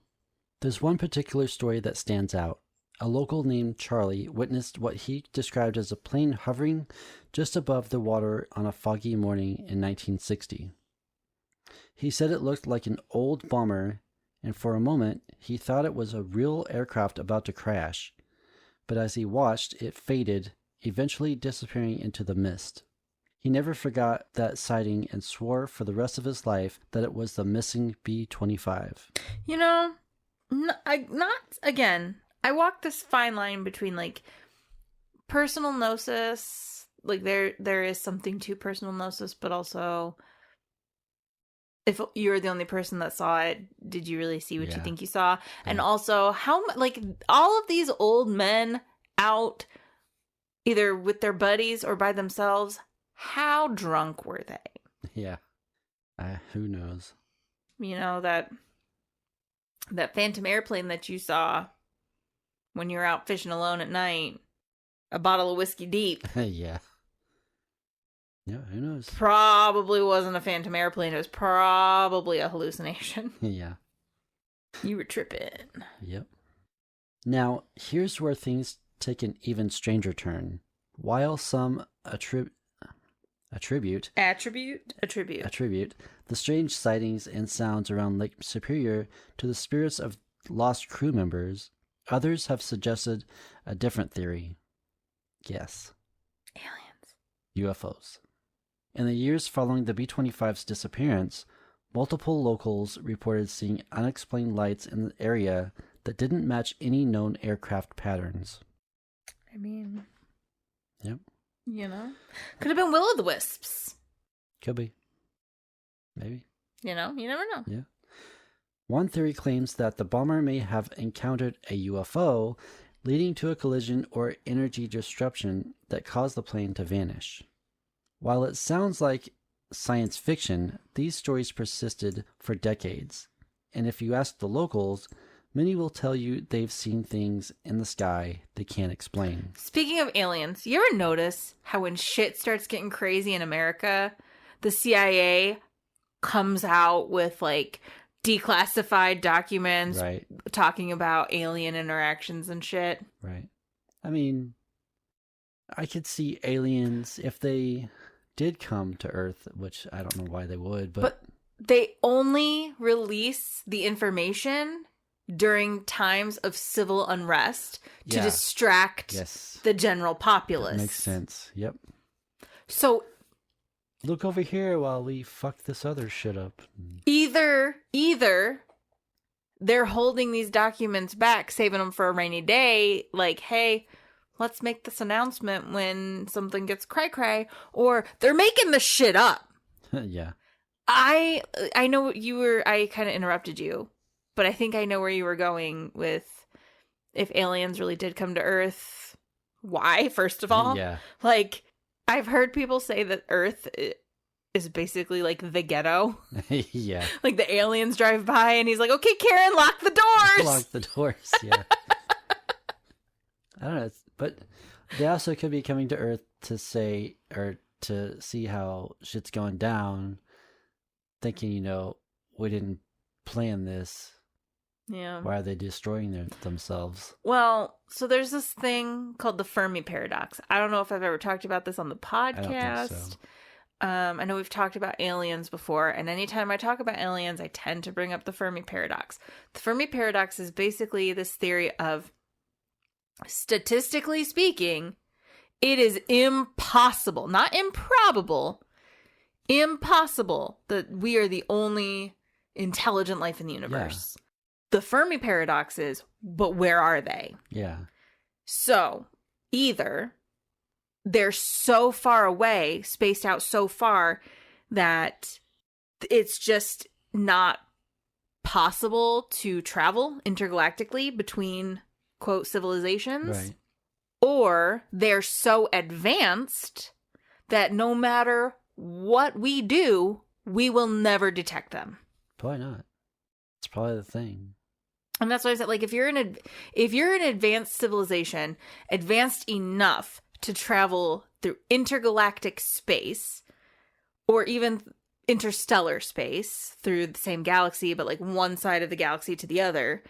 S2: There's one particular story that stands out. A local named Charlie witnessed what he described as a plane hovering just above the water on a foggy morning in 1960. He said it looked like an old bomber, and for a moment he thought it was a real aircraft about to crash, but as he watched, it faded, eventually disappearing into the mist. He never forgot that sighting and swore for the rest of his life that it was the missing B-25.
S3: You know, I walk this fine line between, like, personal gnosis, like, there is something to personal gnosis, but also, if you're the only person that saw it, did you really see what you think you saw? Yeah. And also, like, all of these old men out, either with their buddies or by themselves, how drunk were they?
S2: Yeah. Who knows?
S3: You know, that phantom airplane that you saw when you were out fishing alone at night, a bottle of whiskey deep.
S2: Yeah. Yeah, who knows?
S3: Probably wasn't a phantom airplane. It was probably a hallucination.
S2: Yeah.
S3: You were tripping.
S2: Yep. Now, here's where things take an even stranger turn. While some attribute the strange sightings and sounds around Lake Superior to the spirits of lost crew members, others have suggested a different theory. Yes.
S3: Aliens.
S2: UFOs. In the years following the B-25's disappearance, multiple locals reported seeing unexplained lights in the area that didn't match any known aircraft patterns.
S3: I mean...
S2: Yep.
S3: You know? Could have been will-o'-the-wisps.
S2: Could be. Maybe.
S3: You know? You never know.
S2: Yeah. One theory claims that the bomber may have encountered a UFO, leading to a collision or energy disruption that caused the plane to vanish. While it sounds like science fiction, these stories persisted for decades. And if you ask the locals, many will tell you they've seen things in the sky they can't explain.
S3: Speaking of aliens, you ever notice how when shit starts getting crazy in America, the CIA comes out with like declassified documents
S2: Right.
S3: talking about alien interactions and shit?
S2: Right. I mean, I could see aliens if they did come to Earth, which I don't know why they would, but
S3: they only release the information during times of civil unrest to distract the general populace.
S2: That makes sense. Yep.
S3: So
S2: look over here while we fuck this other shit up.
S3: Either they're holding these documents back, saving them for a rainy day, like, hey, let's make this announcement when something gets cray-cray, or they're making the shit up.
S2: Yeah.
S3: I know I kind of interrupted you, but I think I know where you were going with if aliens really did come to Earth. Why, first of all?
S2: Yeah.
S3: Like, I've heard people say that Earth is basically like the ghetto.
S2: Yeah.
S3: Like the aliens drive by and he's like, okay, Karen, lock the doors.
S2: Lock the doors, yeah. I don't know, but they also could be coming to Earth to say, or to see how shit's going down, thinking, we didn't plan this.
S3: Yeah.
S2: Why are they destroying themselves?
S3: Well, so there's this thing called the Fermi paradox. I don't know if I've ever talked about this on the podcast.
S2: I don't think so.
S3: I know we've talked about aliens before, and anytime I talk about aliens, I tend to bring up the Fermi paradox. The Fermi paradox is basically this theory of, statistically speaking, it is impossible, not improbable, impossible that we are the only intelligent life in the universe. Yeah. The Fermi paradox is, but where are they?
S2: Yeah.
S3: So, either they're so far away, spaced out so far, that it's just not possible to travel intergalactically between, quote, civilizations.
S2: Right.
S3: Or they're so advanced that no matter what we do, we will never detect them.
S2: Probably not. It's probably the thing.
S3: And that's why I said, like, if you're an advanced civilization, advanced enough to travel through intergalactic space, or even interstellar space through the same galaxy, but like one side of the galaxy to the other,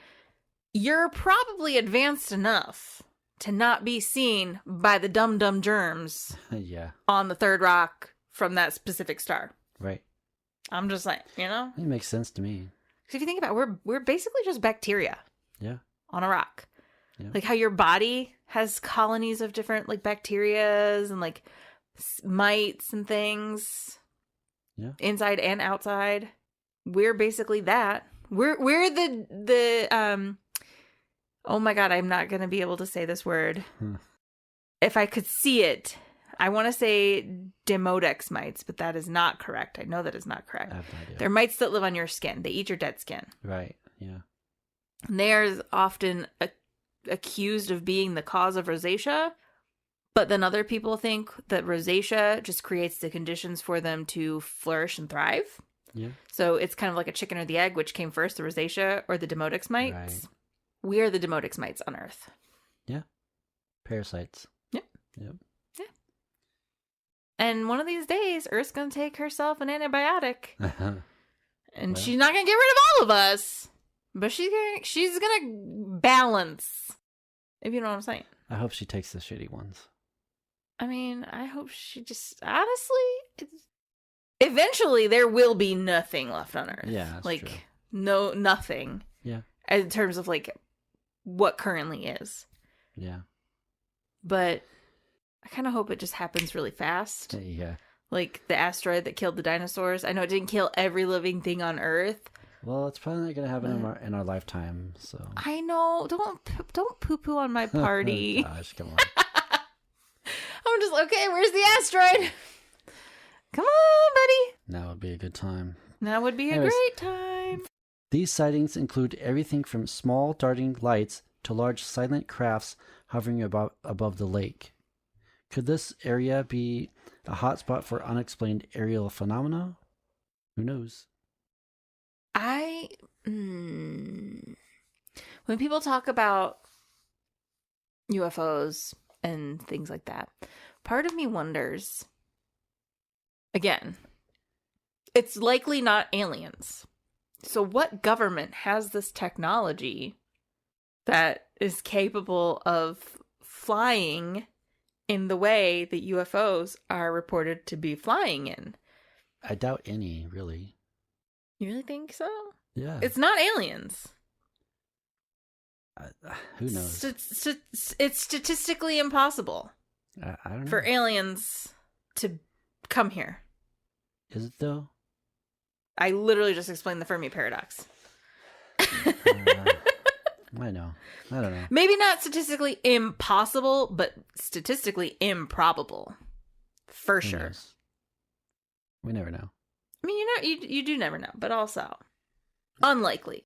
S3: you're probably advanced enough to not be seen by the dum-dum germs
S2: Yeah.
S3: on the third rock from that specific star.
S2: Right.
S3: I'm just like,
S2: It makes sense to me.
S3: Because if you think about it, we're basically just bacteria.
S2: Yeah.
S3: On a rock.
S2: Yeah.
S3: Like how your body has colonies of different like bacterias and like mites and things.
S2: Yeah.
S3: Inside and outside. We're basically that. We're the oh my god, I'm not going to be able to say this word. If I could see it, I want to say Demodex mites, but that is not correct. I know that is not correct.
S2: I have no idea.
S3: They're mites that live on your skin. They eat your dead skin.
S2: Right. Yeah.
S3: And they're often accused of being the cause of rosacea, but then other people think that rosacea just creates the conditions for them to flourish and thrive.
S2: Yeah.
S3: So it's kind of like a chicken or the egg, which came first, the rosacea or the Demodex mites.
S2: Right.
S3: We are the Demodex mites on Earth.
S2: Yeah. Parasites.
S3: Yep.
S2: Yep.
S3: Yeah. And one of these days, Earth's going to take herself an antibiotic. And
S2: Well.
S3: she's not going to get rid of all of us. But she's gonna balance. If you know what I'm saying.
S2: I hope she takes the shitty ones.
S3: I mean, I hope she just... Honestly, eventually there will be nothing left on Earth.
S2: Yeah, that's
S3: like,
S2: true.
S3: Nothing.
S2: Yeah.
S3: In terms of, like, what currently is.
S2: Yeah.
S3: But I kind of hope it just happens really fast.
S2: Yeah.
S3: Like the asteroid that killed the dinosaurs. I know it didn't kill every living thing on Earth.
S2: Well, it's probably not going to happen in our lifetime, so...
S3: I know. Don't poo-poo on my party.
S2: Oh, gosh, come on.
S3: I'm just, okay, where's the asteroid? Come on, buddy.
S2: Now would be a good time.
S3: That would be a great time.
S2: These sightings include everything from small darting lights to large silent crafts hovering above the lake. Could this area be a hotspot for unexplained aerial phenomena? Who knows?
S3: When people talk about UFOs and things like that, part of me wonders, again, it's likely not aliens. So what government has this technology that is capable of flying in the way that UFOs are reported to be flying in?
S2: I doubt any, really.
S3: You really think so?
S2: Yeah.
S3: It's not aliens.
S2: Who knows?
S3: It's statistically impossible
S2: I don't know.
S3: for aliens to come here.
S2: Is it, though?
S3: I literally just explained the Fermi paradox.
S2: I know. I don't know.
S3: Maybe not statistically impossible, but statistically improbable. For
S2: Who
S3: sure.
S2: knows? We never know.
S3: I mean, you do never know, but also unlikely.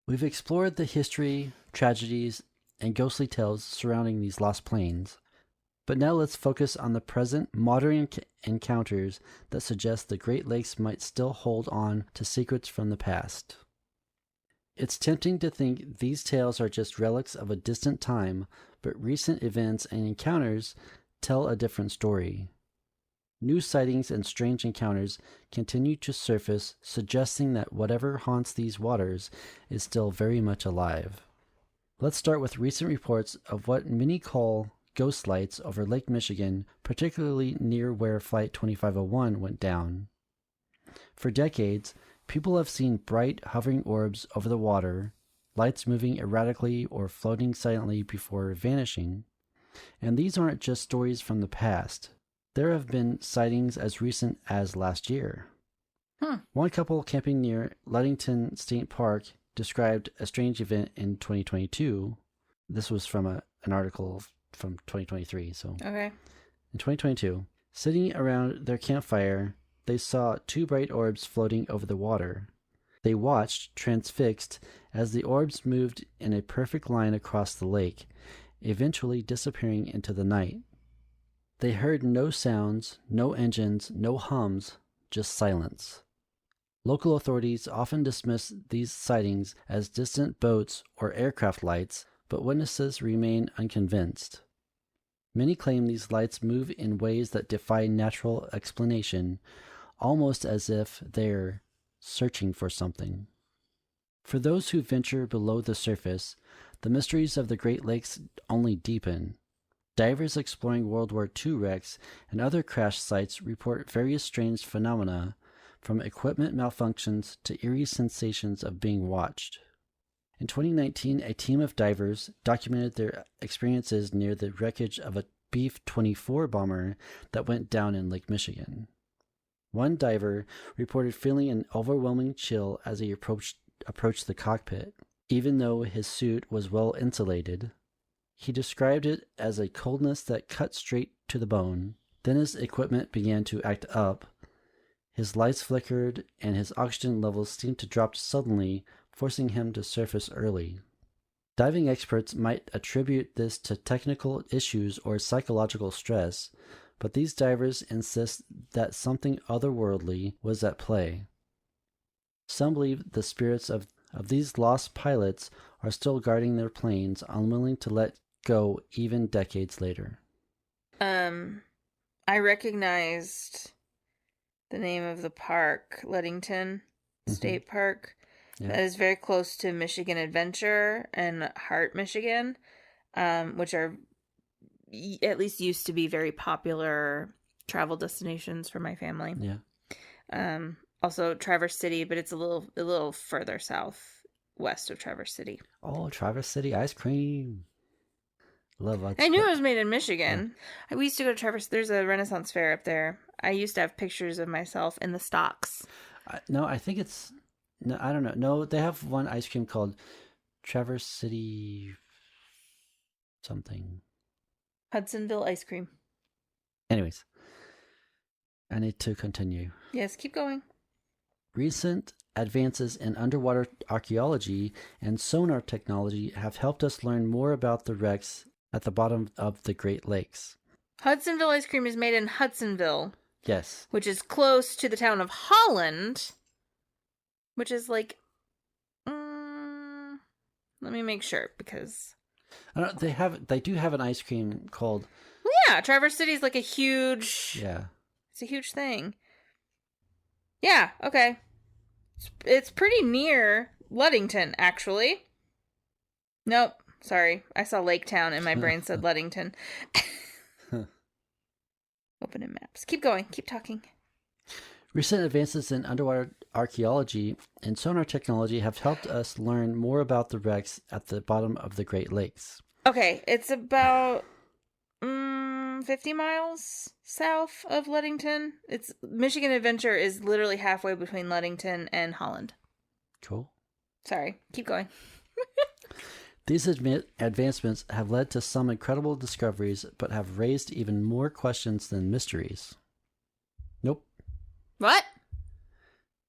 S2: We've explored the history, tragedies, and ghostly tales surrounding these lost planes. But now let's focus on the present modern encounters that suggest the Great Lakes might still hold on to secrets from the past. It's tempting to think these tales are just relics of a distant time, but recent events and encounters tell a different story. New sightings and strange encounters continue to surface, suggesting that whatever haunts these waters is still very much alive. Let's start with recent reports of what many call ghost lights over Lake Michigan, particularly near where Flight 2501 went down. For decades, people have seen bright, hovering orbs over the water, lights moving erratically or floating silently before vanishing. And these aren't just stories from the past. There have been sightings as recent as last year. One couple camping near Ludington State Park described a strange event in 2022. This was from an article from 2023.
S3: Okay.
S2: In 2022, sitting around their campfire, they saw two bright orbs floating over the water. They watched, transfixed, as the orbs moved in a perfect line across the lake, eventually disappearing into the night. They heard no sounds, no engines, no hums, just silence. Local authorities often dismiss these sightings as distant boats or aircraft lights, but witnesses remain unconvinced. Many claim these lights move in ways that defy natural explanation, almost as if they're searching for something. For those who venture below the surface, the mysteries of the Great Lakes only deepen. Divers exploring World War II wrecks and other crash sites report various strange phenomena, from equipment malfunctions to eerie sensations of being watched. In 2019, a team of divers documented their experiences near the wreckage of a B-24 bomber that went down in Lake Michigan. One diver reported feeling an overwhelming chill as he approached the cockpit, even though his suit was well insulated. He described it as a coldness that cut straight to the bone. Then his equipment began to act up. His lights flickered, and his oxygen levels seemed to drop suddenly, forcing him to surface early. Diving experts might attribute this to technical issues or psychological stress, but these divers insist that something otherworldly was at play. Some believe the spirits of these lost pilots are still guarding their planes, unwilling to let go even decades later.
S3: I recognized the name of the park, Ludington State Park.
S2: Yeah.
S3: That is very close to Michigan Adventure and Hart, Michigan, which are at least used to be very popular travel destinations for my family.
S2: Yeah.
S3: Also Traverse City, but it's a little further southwest of Traverse City.
S2: Oh, Traverse City ice cream. Love it.
S3: I knew it was made in Michigan. Yeah. We used to go to Traverse. There's a Renaissance fair up there. I used to have pictures of myself in the stocks.
S2: No, I think it's... No, I don't know. No, they have one ice cream called Traverse City something.
S3: Hudsonville ice cream.
S2: Anyways, I need to continue.
S3: Yes, keep going.
S2: Recent advances in underwater archaeology and sonar technology have helped us learn more about the wrecks at the bottom of the Great Lakes.
S3: Hudsonville ice cream is made in Hudsonville.
S2: Yes.
S3: Which is close to the town of Holland. Which is like... let me make sure, because...
S2: I don't, they do have an ice cream called...
S3: Well, yeah, Traverse City is like a huge...
S2: Yeah.
S3: It's a huge thing. Yeah, okay. It's pretty near Ludington, actually. Nope, sorry. I saw Lake Town and my brain said Ludington. Open in maps. Keep going. Keep talking.
S2: Recent advances in underwater archaeology and sonar technology have helped us learn more about the wrecks at the bottom of the Great Lakes.
S3: Okay, it's about 50 miles south of Ludington. It's Michigan Adventure is literally halfway between Ludington and Holland.
S2: Cool.
S3: Sorry, keep going.
S2: These advancements have led to some incredible discoveries, but have raised even more questions than mysteries. Nope.
S3: What?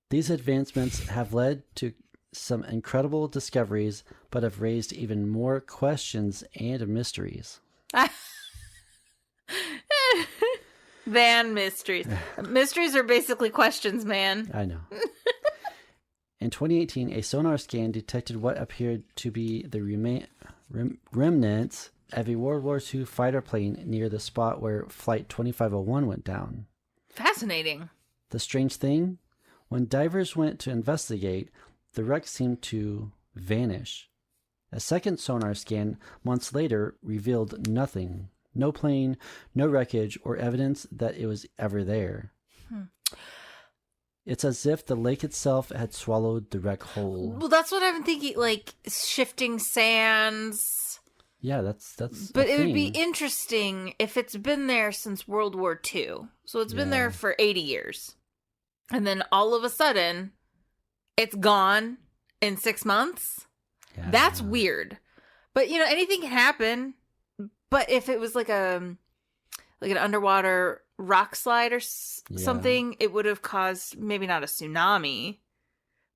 S2: These advancements have led to some incredible discoveries, but have raised even more questions and mysteries.
S3: Than mysteries. Mysteries are basically questions, man.
S2: I know. In 2018, a sonar scan detected what appeared to be the remnants of a World War II fighter plane near the spot where Flight 2501 went down.
S3: Fascinating.
S2: The strange thing? When divers went to investigate, the wreck seemed to vanish. A second sonar scan months later revealed nothing. No plane, no wreckage, or evidence that it was ever there. It's as if the lake itself had swallowed the wreck whole.
S3: Well, that's what I'm thinking, like shifting sands.
S2: Yeah, that's.
S3: But it would be interesting if it's been there since World War II. So it's been there for 80 years. And then all of a sudden, it's gone in 6 months. Yeah. That's weird. But, you know, anything can happen. But if it was like an underwater rock slide or something, it would have caused maybe not a tsunami,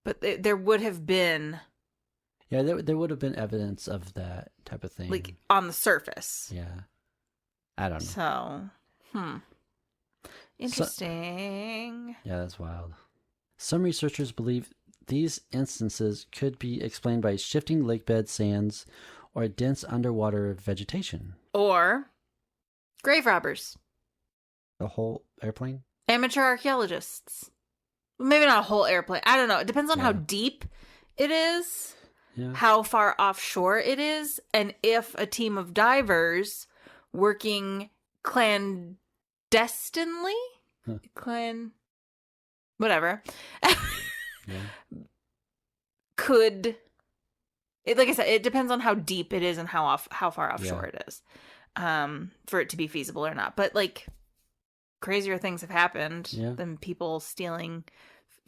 S3: but there would have been.
S2: Yeah, there would have been evidence of that type of thing,
S3: like on the surface.
S2: Yeah, I don't know.
S3: So, interesting.
S2: Yeah, that's wild. Some researchers believe these instances could be explained by shifting lakebed sands or dense underwater vegetation.
S3: Or grave robbers.
S2: A whole airplane?
S3: Amateur archaeologists. Maybe not a whole airplane. I don't know. It depends on how deep it is, how far offshore it is, and if a team of divers working clandestinely, whatever, could... like I said, it depends on how deep it is and how far offshore it is, for it to be feasible or not. But like, crazier things have happened than people stealing.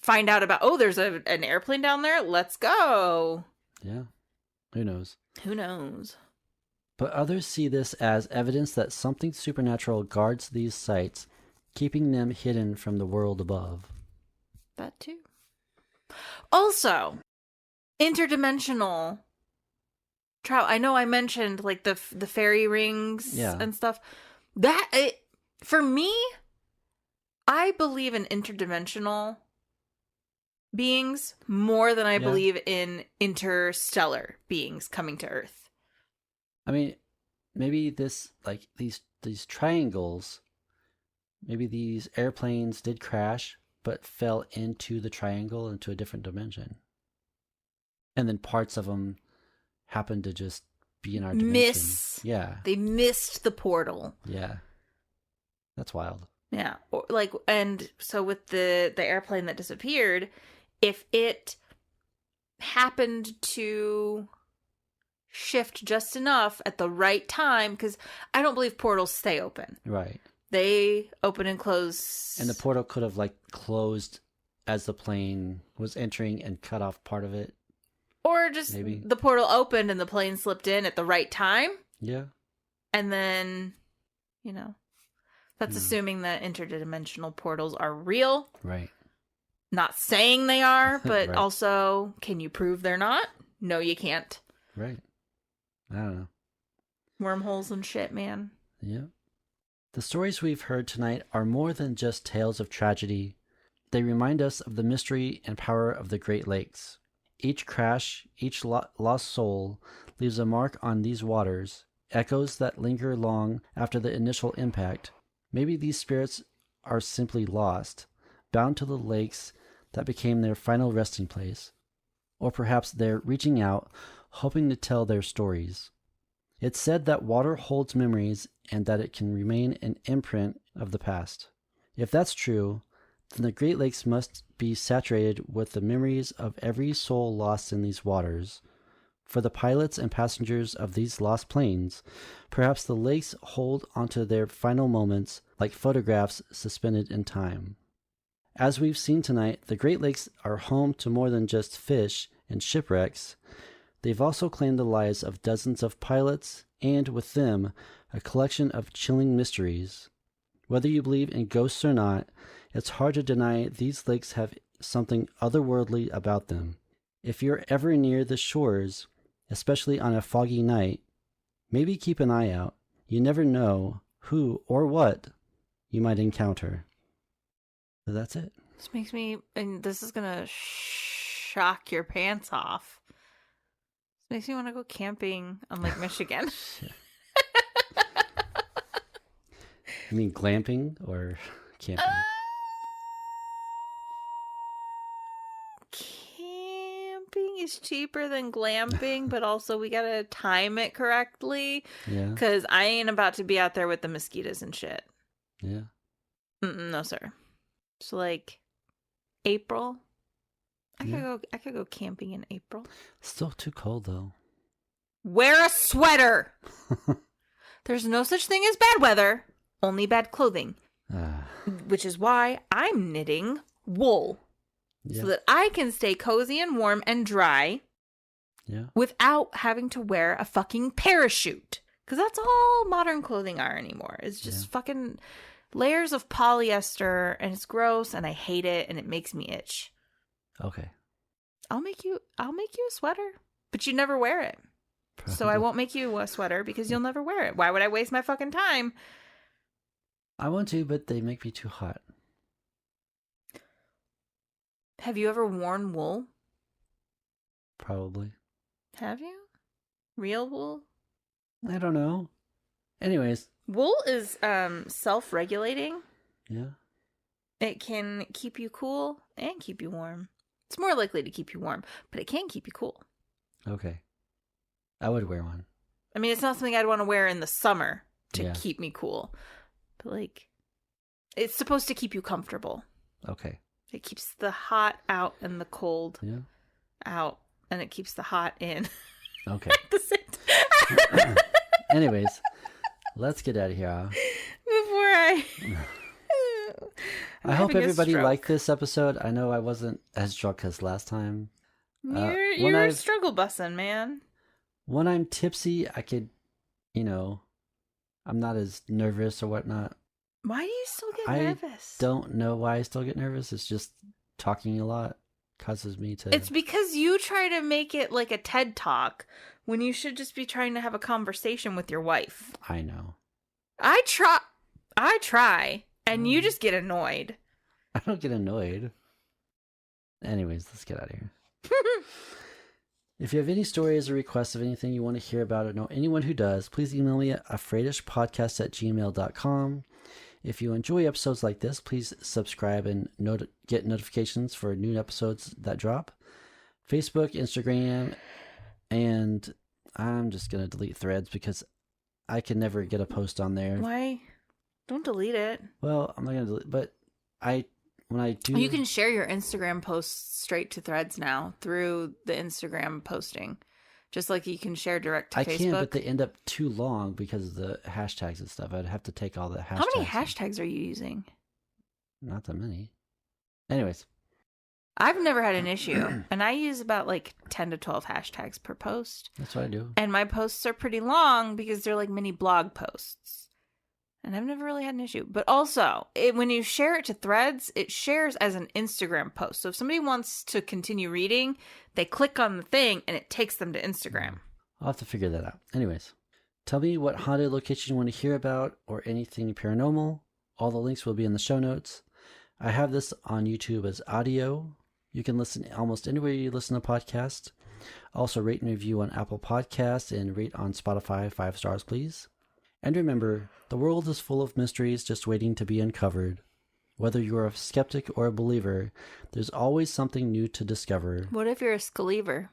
S3: Find out about, there's an airplane down there. Let's go.
S2: Yeah, who knows?
S3: Who knows?
S2: But others see this as evidence that something supernatural guards these sites, keeping them hidden from the world above.
S3: That too. Also, interdimensional travel. I know I mentioned like the fairy rings and stuff. For me, I believe in interdimensional beings more than I believe in interstellar beings coming to Earth.
S2: I mean, maybe this, like these triangles Maybe these airplanes did crash, but fell into the triangle, into a different dimension. And then parts of them happened to just be in our dimension. Yeah.
S3: They missed the portal.
S2: Yeah. That's wild.
S3: Yeah. And so with the airplane that disappeared, if it happened to shift just enough at the right time, because I don't believe portals stay open.
S2: Right.
S3: They open and close.
S2: And the portal could have closed as the plane was entering and cut off part of it.
S3: Or just
S2: maybe
S3: the portal opened and the plane slipped in at the right time.
S2: Yeah.
S3: And then, that's assuming that interdimensional portals are real.
S2: Right.
S3: Not saying they are, but
S2: Right.
S3: also, can you prove they're not? No, you can't.
S2: Right. I don't know.
S3: Wormholes and shit, man.
S2: Yeah. The stories we've heard tonight are more than just tales of tragedy. They remind us of the mystery and power of the Great Lakes. Each crash, each lost soul leaves a mark on these waters, echoes that linger long after the initial impact. Maybe these spirits are simply lost, bound to the lakes that became their final resting place. Or perhaps they're reaching out, hoping to tell their stories. It's said that water holds memories and that it can remain an imprint of the past. If that's true, then the Great Lakes must be saturated with the memories of every soul lost in these waters. For the pilots and passengers of these lost planes, perhaps the lakes hold onto their final moments like photographs suspended in time. As we've seen tonight, the Great Lakes are home to more than just fish and shipwrecks. They've also claimed the lives of dozens of pilots, and with them, a collection of chilling mysteries. Whether you believe in ghosts or not, it's hard to deny these lakes have something otherworldly about them. If you're ever near the shores, especially on a foggy night, maybe keep an eye out. You never know who or what you might encounter. So that's it.
S3: This makes me, and this is gonna shock your pants off. This makes me want to go camping on Lake Michigan.
S2: You mean glamping or camping?
S3: Camping is cheaper than glamping, but also we gotta time it correctly.
S2: Yeah.
S3: Because I ain't about to be out there with the mosquitoes and shit.
S2: Yeah.
S3: No, sir. So April. I could go camping in April.
S2: Still too cold though.
S3: Wear a sweater. There's no such thing as bad weather, only bad clothing. Which is why I'm knitting wool.
S2: Yeah.
S3: So that I can stay cozy and warm and dry.
S2: Yeah.
S3: Without having to wear a fucking parachute. Because that's all modern clothing are anymore. It's just fucking layers of polyester, and it's gross, and I hate it, and it makes me itch.
S2: Okay.
S3: I'll make you a sweater, but you never wear it. So I won't make you a sweater because you'll never wear it. Why would I waste my fucking time?
S2: I want to, but they make me too hot.
S3: Have you ever worn wool?
S2: Probably.
S3: Have you? Real wool?
S2: I don't know. Anyways.
S3: Wool is self-regulating.
S2: Yeah.
S3: It can keep you cool and keep you warm. It's more likely to keep you warm, but it can keep you cool.
S2: Okay. I would wear one.
S3: I mean, it's not something I'd want to wear in the summer to
S2: Yeah.
S3: keep me cool. But it's supposed to keep you comfortable.
S2: Okay.
S3: It keeps the hot out and the cold out, and it keeps the hot in.
S2: Okay.
S3: At the same time.
S2: Anyways, let's get out of here.
S3: Before
S2: I hope everybody liked this episode. I know I wasn't as drunk as last time.
S3: You're struggle bussing, man.
S2: When I'm tipsy, I could, I'm not as nervous or whatnot.
S3: Why do you still get nervous?
S2: I don't know why I still get nervous. It's just talking a lot causes me to...
S3: It's because you try to make it like a TED Talk when you should just be trying to have a conversation with your wife.
S2: I know.
S3: I try, and you just get annoyed.
S2: I don't get annoyed. Anyways, let's get out of here. If you have any stories or requests of anything you want to hear about or know anyone who does, please email me at afraidishpodcast@gmail.com. If you enjoy episodes like this, please subscribe and get notifications for new episodes that drop. Facebook, Instagram, and I'm just going to delete Threads because I can never get a post on there.
S3: Why? Don't delete it.
S2: Well, I'm not going to delete, but when I do...
S3: You can share your Instagram posts straight to Threads now through the Instagram posting. Just like you can share direct to Facebook. I can,
S2: but they end up too long because of the hashtags and stuff. I'd have to take all the hashtags.
S3: How many hashtags are you using?
S2: Not that many. Anyways.
S3: I've never had an issue, and I use about like 10 to 12 hashtags per post.
S2: That's what I do.
S3: And my posts are pretty long because they're like mini blog posts. And I've never really had an issue. But also, when you share it to Threads, it shares as an Instagram post. So if somebody wants to continue reading, they click on the thing and it takes them to Instagram.
S2: I'll have to figure that out. Anyways, tell me what haunted location you want to hear about or anything paranormal. All the links will be in the show notes. I have this on YouTube as audio. You can listen almost anywhere you listen to podcasts. Also rate and review on Apple Podcasts and rate on Spotify 5 stars, please. And remember, the world is full of mysteries just waiting to be uncovered. Whether you're a skeptic or a believer, there's always something new to discover.
S3: What if you're a skeliever?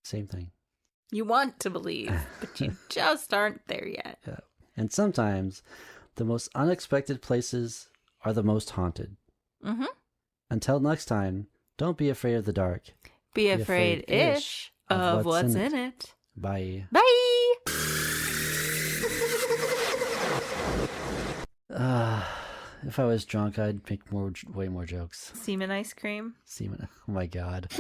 S2: Same thing.
S3: You want to believe, but you just aren't there yet.
S2: Yeah. And sometimes, the most unexpected places are the most haunted.
S3: Mm-hmm.
S2: Until next time, don't be afraid of the dark.
S3: Be afraid-ish of what's in it.
S2: Bye.
S3: Bye!
S2: If I was drunk, I'd make way more jokes.
S3: Semen ice cream.
S2: Semen. Oh my God.